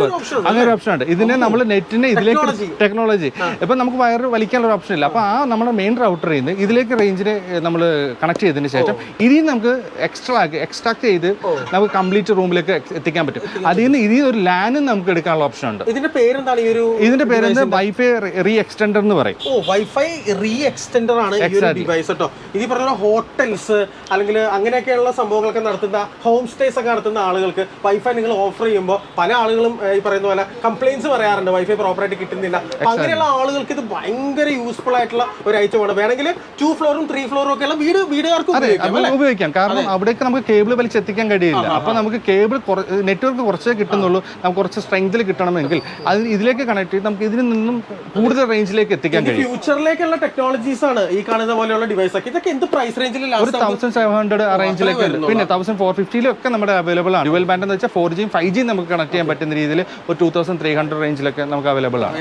B: അങ്ങനെ ഒരു ഓപ്ഷൻ ഉണ്ട്. ഇതിനെ നമ്മൾ നെറ്റിനെ ഇതിലേക്ക് ടെക്നോളജി ഇപ്പം നമുക്ക് വയർ വലിക്കാനുള്ള ഓപ്ഷൻ ഇല്ല. അപ്പോൾ ആ നമ്മുടെ മെയിൻ റൗട്ടറിൽ നിന്ന് ഇതിലേക്ക് റേഞ്ചിനെ നമ്മൾ കണക്ട് ചെയ്തതിന് ശേഷം ഇതിൽ നമുക്ക് എക്സ്ട്രാക്ട് ചെയ്ത് നമുക്ക് കംപ്ലീറ്റ് റൂമിലേക്ക് എത്തിക്കാൻ പറ്റും. അതിൽ നിന്ന് ഒരു ലാനും നമുക്ക് എടുക്കാനുള്ള ഓപ്ഷൻ ഉണ്ട്.
A: ഇതിന്റെ പേരെന്താണ്?
B: ഇതിന്റെ പേര് വൈഫൈ റീ എക്സ്റ്റൻഡർ എന്ന് പറയും.
A: വൈഫൈ റീ എക്സ്റ്റൻഡർ ആണ് ഈ ഒരു ഡിവൈസ് കേട്ടോ. ഇത് പറഞ്ഞ ഹോട്ടൽസ് അല്ലെങ്കിൽ അങ്ങനെയൊക്കെയുള്ള സംഭവങ്ങളൊക്കെ നടത്തുന്ന ഹോം സ്റ്റേസ് ഒക്കെ നടത്തുന്ന ആളുകൾക്ക് വൈഫൈ നിങ്ങൾ ഓഫർ ചെയ്യുമ്പോൾ പല ആളുകളും ഈ പറയുന്ന പോലെ കംപ്ലൈൻസ് പറയാറുണ്ട്, വൈഫൈ പ്രോപ്പറായിട്ട് കിട്ടുന്നില്ല. അങ്ങനെയുള്ള ആളുകൾക്ക് ഇത് ഭയങ്കര യൂസ്ഫുൾ ആയിട്ടുള്ള ഒരു ഐറ്റമാണ്. വേണമെങ്കിൽ 2 ഫ്ലോറും 3 ഫ്ലോറും ഒക്കെ ഉള്ള വീടുകാർക്ക്
B: ഉപയോഗിക്കാം. കാരണം അവിടേക്ക് നമുക്ക് കേബിൾ വലിച്ചെത്തിക്കാൻ കഴിയില്ല. അപ്പൊ നമുക്ക് കേബിൾ നെറ്റ്വർക്ക് കുറച്ചേ കിട്ടുന്നുള്ളൂ. നമുക്ക് കുറച്ച് സ്ട്രെങ്തിൽ കിട്ടണമെങ്കിൽ അതിന് ഇതിലേക്ക് കണക്ട് ചെയ്ത് നമുക്ക് ഇതിൽ നിന്നും കൂടുതൽ റേഞ്ചിലേക്ക് എത്തിക്കാൻ കഴിയും.
A: ഫ്യൂച്ചറിലേക്കുള്ള ടെക്നോളജീസ് ആണ് ഈ കാണുന്ന പോലെയുള്ള ഡിവൈസ് ഒക്കെ. ഇതൊക്കെ എന്ത് പ്രൈസ് റേഞ്ചിൽ?
B: 1700 റേഞ്ചിലേക്ക് പിന്നെ 1450 ഒക്കെ നമ്മുടെ അവൈലബിൾ ആണ്. ഡ്യുവൽ ബാൻഡ് എന്ന് വെച്ചാൽ 4G 5G നമുക്ക് കണക്ട് ചെയ്യാൻ പറ്റുന്ന രീതിയിൽ ഒരു 2300 റേഞ്ചിലൊക്കെ നമുക്ക് അവൈലബിൾ ആണ്.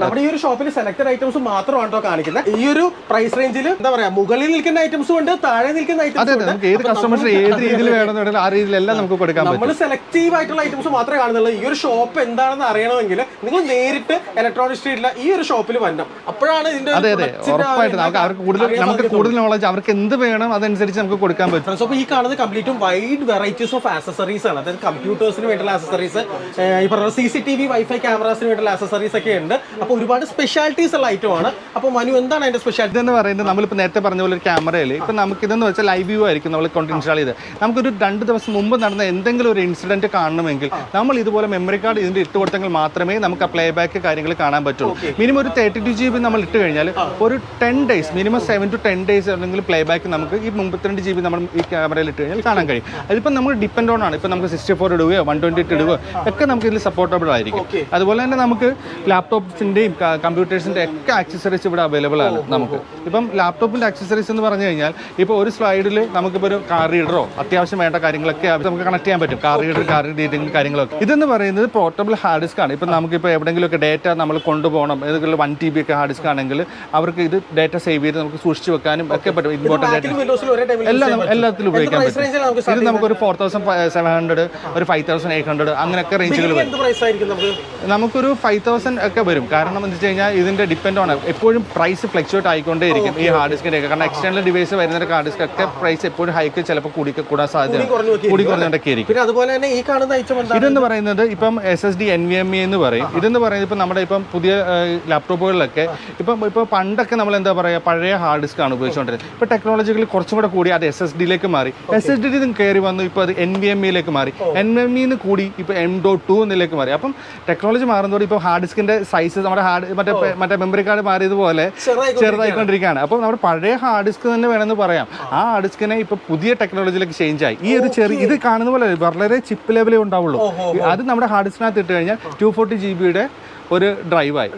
A: നമ്മുടെ ഈ ഒരു ഷോപ്പിൽ സെലക്ടഡ് ഐറ്റംസ് മാത്രമാണ് കാണിക്കുന്നത്. ഈ ഒരു പ്രൈസ് റേഞ്ചിൽ എന്താ പറയാ, മുകളിൽ നിൽക്കുന്ന ഐറ്റംസും ഉണ്ട്, താഴെ നിൽക്കുന്ന ഐറ്റംസ് ഉണ്ട്.
B: നമുക്ക് ഏത് കസ്റ്റമേഴ്സ് ഏത് രീതിയിൽ വേണമെന്നുണ്ടെങ്കിൽ ആ രീതിയിലെല്ലാം നമുക്ക് കൊടുക്കാൻ പറ്റും.
A: നമ്മൾ സെലക്റ്റീവ് ആയിട്ടുള്ള ഐറ്റംസ് മാത്രമേ കാണുന്നുള്ളൂ. ഈ ഒരു ഷോപ്പ് എന്താണെന്ന് അറിയണമെങ്കിൽ നിങ്ങൾ നേരിട്ട് ഇലക്ട്രോണിക് സ്ട്രീറ്റിലെ ഈ ഒരു ഷോപ്പിൽ വരണം. അപ്പോഴാണ് ഇതിന്റെ
B: ഉറപ്പായിട്ട് നമുക്ക് കൂടുതൽ നോളജ് അവർക്ക് എന്ത് വേണം അതനുസരിച്ച് നമുക്ക് കൊടുക്കാൻ പറ്റും.
A: അപ്പോൾ ഈ കാണുന്നത് കംപ്ലീറ്റും വൈഡ് വെറൈറ്റീസ് ഓഫ് ആക്സസറീസ് ആണ്. അതായത് കമ്പ്യൂട്ടേഴ്സിന് വേണ്ടിയുള്ള ആക്സസറീസ്, ഈ പറഞ്ഞ CCTV വൈഫൈ ക്യാമറാസിന് വേണ്ടിയുള്ള ആക്സസറീസ് ഒക്കെ ഉണ്ട്. അപ്പോൾ ഒരുപാട് സ്പെഷ്യാലിറ്റീസ് ഉള്ള ഐറ്റമാണ്. അപ്പോൾ മനു, എന്താണ് അതിന്റെ സ്പെഷ്യാലിറ്റി
B: എന്ന് പറയുന്നത്? നമ്മളിപ്പോൾ നേരത്തെ പറഞ്ഞ പോലെ ഒരു ക്യാമറയിൽ ഇപ്പം നമുക്കിതെന്ന് വെച്ചാൽ ലൈവ് വ്യൂ ആയിരിക്കും നമ്മൾ കൊണ്ട് ഇൻസ്റ്റാൾ ചെയ്ത്. നമുക്കൊരു 2 ദിവസം മുമ്പ് നടന്ന എന്തെങ്കിലും ഒരു ഇൻസിഡന്റ് കാണണമെങ്കിൽ നമ്മൾ ഇതുപോലെ മെമ്മറി കാർഡ് ഇതിന്റെ ഇട്ട് കൊടുത്തെങ്കിൽ മാത്രമേ നമുക്ക് ആ പ്ലേ ബാക്ക് കാര്യങ്ങൾ കാണാൻ പറ്റുള്ളൂ. മിനിമം ഒരു 32 GB നമ്മൾ ഇട്ട് കഴിഞ്ഞാൽ ഒരു 10 days, മിനിമം 7 to 10 days അല്ലെങ്കിൽ പ്ലേ ബാക്ക് നമുക്ക് ഈ 32 GB നമ്മൾ ഈ ക്യാമറയിൽ ഇട്ട് കഴിഞ്ഞാൽ കാണാൻ കഴിയും. അതിപ്പോൾ നമ്മൾ ഡിപ്പെൻഡ് ഓൺ ആണ്. ഇപ്പം നമുക്ക് 64 ഇടുകയോ 128 ഇടുകയോ ഒക്കെ നമുക്ക് ഇതിൽ സപ്പോർട്ടബിൾ ആയിരിക്കും. അതുപോലെ തന്നെ നമുക്ക് ലാപ്ടോപ്സിന്റെയും കമ്പ്യൂട്ടേഴ്സിന്റെ ഒക്കെ ആക്സസറീസ് ഇവിടെ അവൈലബിൾ ആണ്. നമുക്ക് ഇപ്പം ലാപ്ടോപ്പിന്റെ ആക്സസറീസ് എന്ന് പറഞ്ഞു കഴിഞ്ഞാൽ ഇപ്പോൾ ഒരു സ്ലൈഡിൽ നമുക്കിപ്പോൾ ഒരു കാർ റീഡറോ അത്യാവശ്യം വേണ്ട കാര്യങ്ങളൊക്കെ നമുക്ക് കണക്ട് ചെയ്യാൻ പറ്റും. കാർ റീഡിങ് കാര്യങ്ങളൊക്കെ. ഇതെന്ന് പറയുന്നത് പോർട്ടബിൾ ഹാർഡ് ഡിസ്ക് ആണ്. ഇപ്പം നമുക്കിപ്പോൾ എവിടെയെങ്കിലുമൊക്കെ ഡേറ്റ നമ്മൾ കൊണ്ടുപോകണം, ഏതെങ്കിലും 1 TB ഒക്കെ ഹാർഡ് ഡിസ്ക് ആണെങ്കിൽ അവർക്ക് ഇത് ഡേറ്റ സേവ് ചെയ്ത് നമുക്ക് സൂക്ഷിച്ച് വെക്കാനും ഒക്കെ പറ്റും. ഇമ്പോർട്ടൻ്റ് ഡേറ്റ എല്ലാത്തിലും ഉപയോഗിക്കാൻ പറ്റും. ഇത് നമുക്കൊരു 4700, ഒരു 5800 അങ്ങനെയൊക്കെ റേഞ്ചുകൾ വരും. നമുക്കൊരു 5000 ഒക്കെ വരും. കാരണം എന്ന് വെച്ച് കഴിഞ്ഞാൽ ഇതിന്റെ ഡിപ്പെൻഡ് ആണ്. എപ്പോഴും പ്രൈസ് ഫ്ലക്ച്വേറ്റ് ആയിക്കൊണ്ടേയിരിക്കും ഈ ഹാർഡ് ഡിസ്കിന്റെ ഒക്കെ. കാരണം എക്സ്റ്റേണൽ ഡിവൈസ് വരുന്ന ഹാർഡ് ഡിസ്ക് ഒക്കെ പ്രൈസ് എപ്പോഴും ഹൈക്ക് ചിലപ്പോൾ കൂടാൻ സാധ്യത കൂടി കുറഞ്ഞിട്ടൊക്കെ ആയിരിക്കും. ഇതെന്ന് പറയുന്നത് ഇപ്പം SSD NVMe എന്ന് പറയും. ഇതെന്ന് പറയുന്നത് ഇപ്പം നമ്മുടെ ഇപ്പം പുതിയ ലാപ്ടോപ്പുകളിലൊക്കെ ഇപ്പോൾ പണ്ടൊക്കെ നമ്മൾ എന്താ പറയുക, പഴയ ഹാർഡ് ഡിസ്ക് ആണ് ഉപയോഗിച്ചുകൊണ്ടിരുന്നത്. ഇപ്പോൾ ടെക്നോളജികൾ കുറച്ചും കൂടെ കൂടി അത് SSD-ലേക്ക് മാറി. SSD കയറി വന്നു, ഇപ്പോൾ അത് NVMe-ലേക്ക് മാറി. NVMe കൂടി ഇപ്പോൾ M.2 എന്നിലേക്ക് മാറി. അപ്പം ടെക്നോളജി മാറുന്നതോടെ ഇപ്പോൾ ഹാർഡ് ഡിസ്കിന്റെ സൈസ് നമ്മുടെ മറ്റേ മെമ്മറി കാർഡ് മാറിയതുപോലെ ചെറുതായിക്കൊണ്ടിരിക്കുകയാണ്. അപ്പോൾ നമ്മുടെ പഴയ ഹാർഡ് ഡിസ്ക് തന്നെ വേണമെന്ന് പറയാം. ആ ഹാർഡ് ഡിസ്കിനെ ഇപ്പോൾ പുതിയ ടെക്നോളജിയിലേക്ക് ചേഞ്ച് ആയി. ഈ ഒരു ഇത് കാണുന്ന പോലെ വളരെ ചിപ്പ് ലെവലേ ഉണ്ടാവുള്ളൂ. അത് നമ്മുടെ ഹാർഡ് ഡിസ്കിനകത്ത് ഇട്ട് കഴിഞ്ഞാൽ 240 GB ഒരു ഡ്രൈവായി.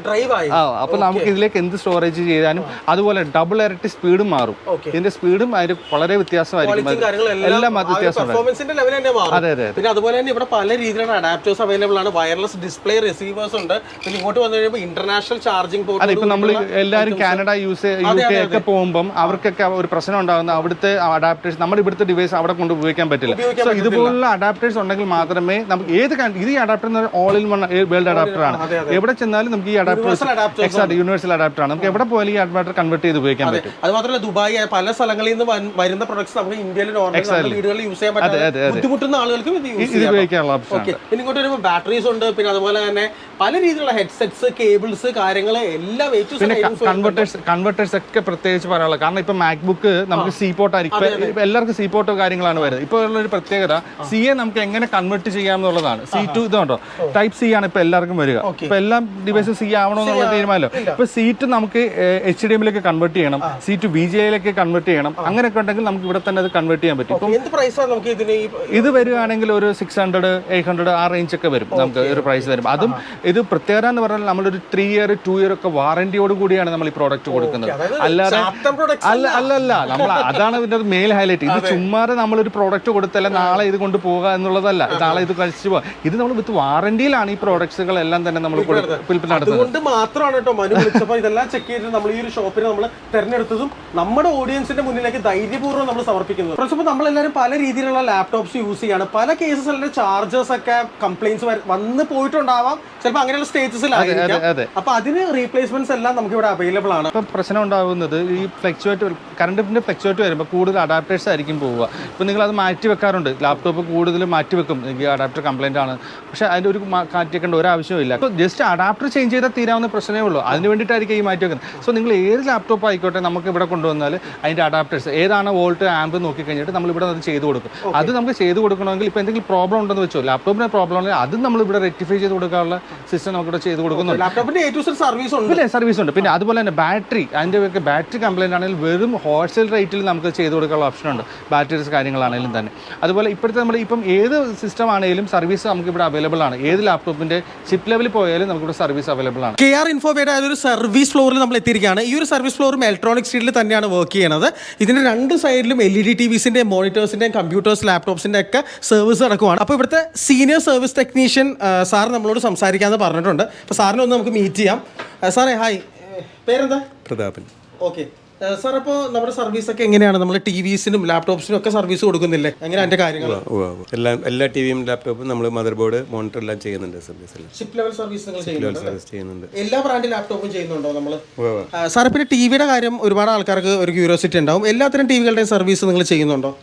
B: അപ്പൊ നമുക്ക് ഇതിലേക്ക് എന്ത് സ്റ്റോറേജ് ചെയ്യാനും അതുപോലെ ഡബിൾ ഇരട്ടി സ്പീഡും മാറും. ഇതിന്റെ സ്പീഡും അതിന് വളരെ വ്യത്യാസമായിരിക്കും. എല്ലാം വ്യത്യാസമാണ്. അതെ അതെ.
A: പിന്നെ അതുപോലെ തന്നെ ഇവിടെ പല രീതിയിലുള്ള അഡാപ്റ്റേഴ്സ് അവൈലബിൾ ആണ്. വയർലെസ് ഡിസ്പ്ലേ റിസീവേഴ്സ് ഉണ്ട്. പിന്നെ ഇങ്ങോട്ട് വന്നു കഴിയുമ്പോൾ ഇന്റർനാഷണൽ ചാർജിംഗ് പോർട്ട്.
B: അതെ, ഇപ്പൊ നമ്മൾ എല്ലാവരും കാനഡ UK ഒക്കെ പോകുമ്പോൾ അവർക്കൊക്കെ ഒരു പ്രശ്നം ഉണ്ടാകുന്ന അവിടുത്തെ അഡാപ്റ്റേഴ്സ് നമ്മുടെ ഇവിടുത്തെ ഡിവൈസ് അവിടെ കൊണ്ട് ഉപയോഗിക്കാൻ പറ്റില്ല. സോ ഇതുപോലുള്ള അഡാപ്റ്റേഴ്സ് ഉണ്ടെങ്കിൽ മാത്രമേ നമുക്ക് ഏത് ഇത് ഈ adapter all in one world adapter ആണ്. എവിടെ ചെന്നാലും നമുക്ക് ഈ അഡാപ്റ്റർ യൂണിവേഴ്സൽ അഡാപ്റ്റർ ആണ്. നമുക്ക് എവിടെ പോയാലും ഈ അഡാപ്റ്റർ കൺവേർട്ട് ചെയ്ത് ഉപയോഗിക്കാൻ പറ്റും.
A: അത് മാത്രമല്ല ദുബായ് പല സ്ഥലങ്ങളിൽ നിന്ന് വരുന്ന പ്രൊഡക്ട്സ് നമുക്ക് ഇന്ത്യയിൽ നോർമൽ വീടുകളിൽ യൂസ് ചെയ്യാൻ പറ്റും. ബുദ്ധിമുട്ടുന്ന ആളുകൾക്കും ഇത്
B: ഉപയോഗിക്കാനുള്ള ഓപ്ഷൻ.
A: പിന്നെ ഇങ്ങോട്ട് വരുമ്പോൾ ബാറ്ററീസ് ഉണ്ട്, പിന്നെ അതുപോലെ തന്നെ പല രീതിയിലുള്ള ഹെഡ്സെറ്റ്സ്, കേബിൾസ്, കാര്യങ്ങൾ എല്ലാം
B: കൺവെർട്ടേഴ്സ് ഒക്കെ പ്രത്യേകിച്ച് പറയാനുള്ളത്. കാരണം ഇപ്പൊ മാക്ബുക്ക് നമുക്ക് സി പോർട്ട് ആയിരിക്കും, എല്ലാവർക്കും സി പോർട്ടോ കാര്യങ്ങളാണ് വരുന്നത്. ഇപ്പോൾ ഉള്ള ഒരു പ്രത്യേകത CA നമുക്ക് എങ്ങനെ കൺവേർട്ട് ചെയ്യാം എന്നുള്ളതാണ്. C2 ഇതുണ്ടോ ടൈപ്പ് C ആണ് ഇപ്പൊ എല്ലാവർക്കും വരിക. ഇപ്പൊ എല്ലാ ഡിവൈസും C ആവണമെന്നുള്ള തീരുമാനമല്ലോ. ഇപ്പൊ C2 നമുക്ക് HDMI കൺവേർട്ട് ചെയ്യണം, C2 VGA കൺവേർട്ട് ചെയ്യണം. അങ്ങനെയൊക്കെ ഉണ്ടെങ്കിൽ നമുക്ക് ഇവിടെ തന്നെ അത് കൺവേർട്ട് ചെയ്യാൻ പറ്റും. ഇത് വരികയാണെങ്കിൽ ഒരു 600, 800 ആ റേഞ്ച് ഒക്കെ വരും നമുക്ക് ഒരു പ്രൈസ് വരും. അതും ഇത് പ്രത്യേകത എന്ന് പറഞ്ഞാൽ നമ്മളൊരു 3 year 2 year ഒക്കെ വാറന്റിയോട് കൂടിയാണ് നമ്മൾ ഈ പ്രോഡക്റ്റ് കൊടുക്കുന്നത്. അല്ലാതെ അല്ലല്ല നമ്മൾ അതാണ് ഇതിന്റെ മെയിൻ ഹൈലൈറ്റ്. ഇത് ചുമ്മാതെ നമ്മളൊരു പ്രോഡക്റ്റ് കൊടുത്തല്ല നാളെ ഇത് കൊണ്ട് പോകുക എന്നുള്ളതല്ല, നാളെ ഇത് കഴിച്ചു പോകാം. ഇത് നമ്മൾ വിത്ത് വാറന്റിയിലാണ് ഈ പ്രോഡക്ട്സുകൾ എല്ലാം തന്നെ നമ്മൾ
A: അതുകൊണ്ട് മാത്രമാണ് കേട്ടോ മനു വിളിച്ചപ്പോൾ ഇതെല്ലാം ചെക്ക് ചെയ്തിട്ട് നമ്മൾ ഈ ഒരു ഷോപ്പിനെ നമ്മൾ തെരഞ്ഞെടുത്തതും നമ്മുടെ ഓഡിയൻസിന്റെ മുന്നിലേക്ക് ധൈര്യപൂർവ്വം നമ്മൾ സമർപ്പിക്കുന്നത്. പക്ഷേ നമ്മളെല്ലാവരും പല രീതിയിലുള്ള ലാപ്ടോപ്സ് യൂസ് ചെയ്യാണ്. പല കേസസ് അല്ലെങ്കിൽ ചാർജേഴ്സ് ഒക്കെ കംപ്ലൈൻസ് വന്ന് പോയിട്ടുണ്ടാവാം, ചിലപ്പോൾ അങ്ങനെയുള്ള സ്റ്റേറ്റസിലായിരിക്കും. അപ്പൊ അതിന് റീപ്ലേസ്മെന്റ്സ് എല്ലാം നമുക്ക് ഇവിടെ അവൈലബിൾ ആണ്.
B: ഇപ്പം പ്രശ്നം ഉണ്ടാകുന്നത് ഈ കറണ്ടിന്റെ ഫ്ലക്ച്വേറ്റ് വരുമ്പോൾ കൂടുതൽ അഡാപ്റ്റേഴ്സ് ആയിരിക്കും പോവുക. ഇപ്പം നിങ്ങൾ അത് മാറ്റി വെക്കാറുണ്ട്, ലാപ്ടോപ്പ് കൂടുതൽ മാറ്റി വെക്കും, എനിക്ക് അഡാപ്റ്റർ കംപ്ലൈന്റ് ആണ്. പക്ഷെ അതിന്റെ ഒരു മാറ്റിവെക്കേണ്ട ഒരു ആവശ്യമില്ല. ഇപ്പോൾ ജസ്റ്റ് അഡാപ്റ്റർ ചേഞ്ച് ചെയ്താൽ തീരാവുന്ന പ്രശ്നമേ ഉള്ളൂ. അതിന് വേണ്ടിയിട്ടായിരിക്കും ഈ മാറ്റി വെക്കുന്നത്. സോ നിങ്ങൾ ഏത് ലാപ്ടോപ്പ് ആയിക്കോട്ടെ നമുക്ക് ഇവിടെ കൊണ്ടുവന്നാൽ അതിന്റെ അഡാപ്റ്റേഴ്സ് ഏതാണ് വോൾട്ട് ആമ്പ് നോക്കി കഴിഞ്ഞിട്ട് നമ്മൾ ഇവിടെ അത് ചെയ്ത് കൊടുക്കും. അത് നമുക്ക് ചെയ്ത് കൊടുക്കണമെങ്കിൽ ഇപ്പോൾ എന്തെങ്കിലും പ്രോബ്ലം ഉണ്ടെന്ന് വെച്ചോ, ലാപ്ടോപ്പിന് പ്രോബ്ലം ഉണ്ടെങ്കിൽ അതും നമ്മൾ ഇവിടെ റെക്ടിഫൈ ചെയ്ത് കൊടുക്കാനുള്ള സിസ്റ്റം നമുക്കിവിടെ ചെയ്ത് കൊടുക്കുന്നുണ്ട്. സർവീസ് ഉണ്ട്. പിന്നെ അതുപോലെ തന്നെ ബാറ്ററി, അതിൻ്റെ ഒക്കെ ബാറ്ററി കംപ്ലൈന്റ് ആണെങ്കിൽ വെറും ഹോൾസെയിൽ റേറ്റിൽ നമുക്ക് ചെയ്ത് കൊടുക്കാനുള്ള ഓപ്ഷൻ ഉണ്ട്. ബാറ്ററീസ് കാര്യങ്ങളാണെങ്കിലും തന്നെ. അതുപോലെ ഇപ്പോഴത്തെ നമ്മൾ ഇപ്പം ഏത് സിസ്റ്റം ആണെങ്കിലും സർവീസ് നമുക്ക് ഇവിടെ അവൈലബിൾ ആണ്. ഏത് ലാപ്ടോപ്പിന്റെ ചിപ്പ് ലെവലിൽ പോയാലും നമുക്കിവിടെ സർവീസ് അവൈലബിൾ ആണ്.
A: KR ഇൻഫോബയുടെ ഒരു സർവീസ് ഫ്ലോറിൽ നമ്മൾ എത്തിയിരിക്കുകയാണ്. ഈ ഒരു സർവീസ് ഫ്ലോറും ഇലക്ട്രോണിക് സ്ട്രീറ്റിൽ തന്നെയാണ് വർക്ക് ചെയ്യുന്നത്. ഇതിന്റെ രണ്ട് സൈഡിലും LED TVസിന്റെ, മോണിറ്റേഴ്സിന്റെ, കമ്പ്യൂട്ടേഴ്സ്, ലാപ്ടോപ്സിന്റെ ഒക്കെ സർവീസ് നടക്കുവാണ്. അപ്പോൾ ഇവിടുത്തെ സീനിയർ സർവീസ് ടെക്നീഷ്യൻ സാർ നമ്മളോട് സംസാരിക്കാമെന്ന് പറഞ്ഞിട്ടുണ്ട്. അപ്പോൾ സാറിനെ ഒന്ന് നമുക്ക് മീറ്റ് ചെയ്യാം. സാറേ ഹായ്, പേരെന്താ?
C: പ്രതാപൻ.
A: ഓക്കെ സാർ, അപ്പോൾ നമ്മുടെ സർവീസ് ഒക്കെ എങ്ങനെയാണ്? നമ്മൾ TVസിനും ലാപ്ടോപ്സിനും ഒക്കെ സർവീസ് കൊടുക്കുന്നില്ലേ? എങ്ങനെ അതിന്റെ കാര്യങ്ങൾ?
C: എല്ലാ TVയും ലാപ്ടോപ്പും നമ്മൾ മദർ ബോർഡ് മോണിറ്റർ എല്ലാം ചെയ്യുന്നുണ്ട്. സർവീസ്
A: ഷിപ്പ് ലെവൽ സർവീസ് നിങ്ങൾ
C: ചെയ്യുന്നുണ്ട്.
A: എല്ലാ ബ്രാൻഡ് ലാപ്ടോപ്പും ചെയ്യുന്നുണ്ടോ നമ്മൾ? സാർ, പിന്നെ ടിവിയുടെ കാര്യം ഒരുപാട് ആൾക്കാർക്ക് ഒരു ക്യൂരിയോസിറ്റി ഉണ്ടാവും. എല്ലാത്തരം ടിവികളുടെയും സർവീസ് നിങ്ങൾ ചെയ്യുന്നുണ്ടോ?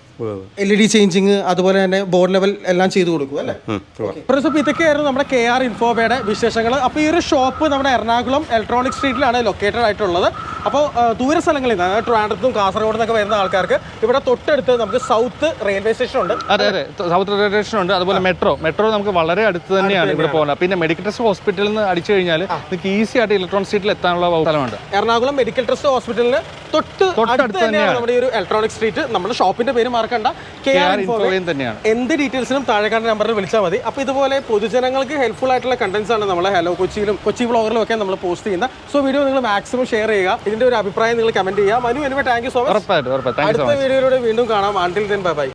A: LED ചേഞ്ചിങ് അതുപോലെ തന്നെ ബോർഡ് ലെവൽ എല്ലാം ചെയ്തു കൊടുക്കും അല്ലേ? അപ്പോൾ ഇതൊക്കെയായിരുന്നു നമ്മുടെ KR ഇൻഫോബയുടെ വിശേഷങ്ങൾ. അപ്പോൾ ഈ ഒരു ഷോപ്പ് നമ്മുടെ എറണാകുളം ഇലക്ട്രോണിക് സ്ട്രീറ്റിലാണ് ലൊക്കേറ്റഡ് ആയിട്ടുള്ളത്. അപ്പോൾ ദൂര സ്ഥലങ്ങളിൽ നിന്ന്, അതായത് ട്രിവാൻഡ്രത്തും കാസർഗോഡ് നിന്നൊക്കെ വരുന്ന ആൾക്കാർക്ക് ഇവിടെ തൊട്ടടുത്ത് നമുക്ക് സൗത്ത് റെയിൽവേ സ്റ്റേഷൻ ഉണ്ട്.
B: അതെ, സൗത്ത് റെയിൽവേ സ്റ്റേഷൻ ഉണ്ട്. അതുപോലെ മെട്രോ നമുക്ക് വളരെ അടുത്ത് തന്നെയാണ് ഇവിടെ പോകുന്നത്. പിന്നെ മെഡിക്കൽ ട്രസ്റ്റ് ഹോസ്പിറ്റലിൽ നിന്ന് അടിച്ചു കഴിഞ്ഞാൽ നിങ്ങൾക്ക് ഈസി ആയിട്ട് ഇലക്ട്രോണിക് സ്ട്രീറ്റിൽ എത്താനുള്ള സ്ഥലമുണ്ട്.
A: എറണാകുളം മെഡിക്കൽ ട്രസ്റ്റ് ഹോസ്പിറ്റലിന് തൊട്ടടുത്ത് തന്നെയാണ് നമ്മുടെ ഈ ഒരു ഇലക്ട്രോണിക് സ്ട്രീറ്റ്. നമ്മുടെ ഷോപ്പിന്റെ പേര് മറക്കണ്ട, KR ഇൻഫോ തന്നെയാണ്. എന്ത് ഡീറ്റെയിൽസിനും താഴെ കാണുന്ന നമ്പറിൽ വിളിച്ചാൽ മതി. അപ്പോൾ ഇതുപോലെ പൊതുജനങ്ങൾക്ക് ഹെൽപ്ഫുൾ ആയിട്ടുള്ള കണ്ടന്റ്സ് ആണ് നമ്മൾ ഹലോ കൊച്ചിയിലും കൊച്ചി വ്ളോഗറിലും ഒക്കെ നമ്മൾ പോസ്റ്റ് ചെയ്യുന്നത്. സോ വീഡിയോ നിങ്ങൾ മാക്സിമം ഷെയർ ചെയ്യുക. ഇതിന്റെ ഒരു അഭിപ്രായം നിങ്ങൾ കമന്റ് ചെയ്യുക. Manu, thank you so much. അടുത്ത വീഡിയോയിലൂടെ വീണ്ടും കാണാം. Until then bye bye.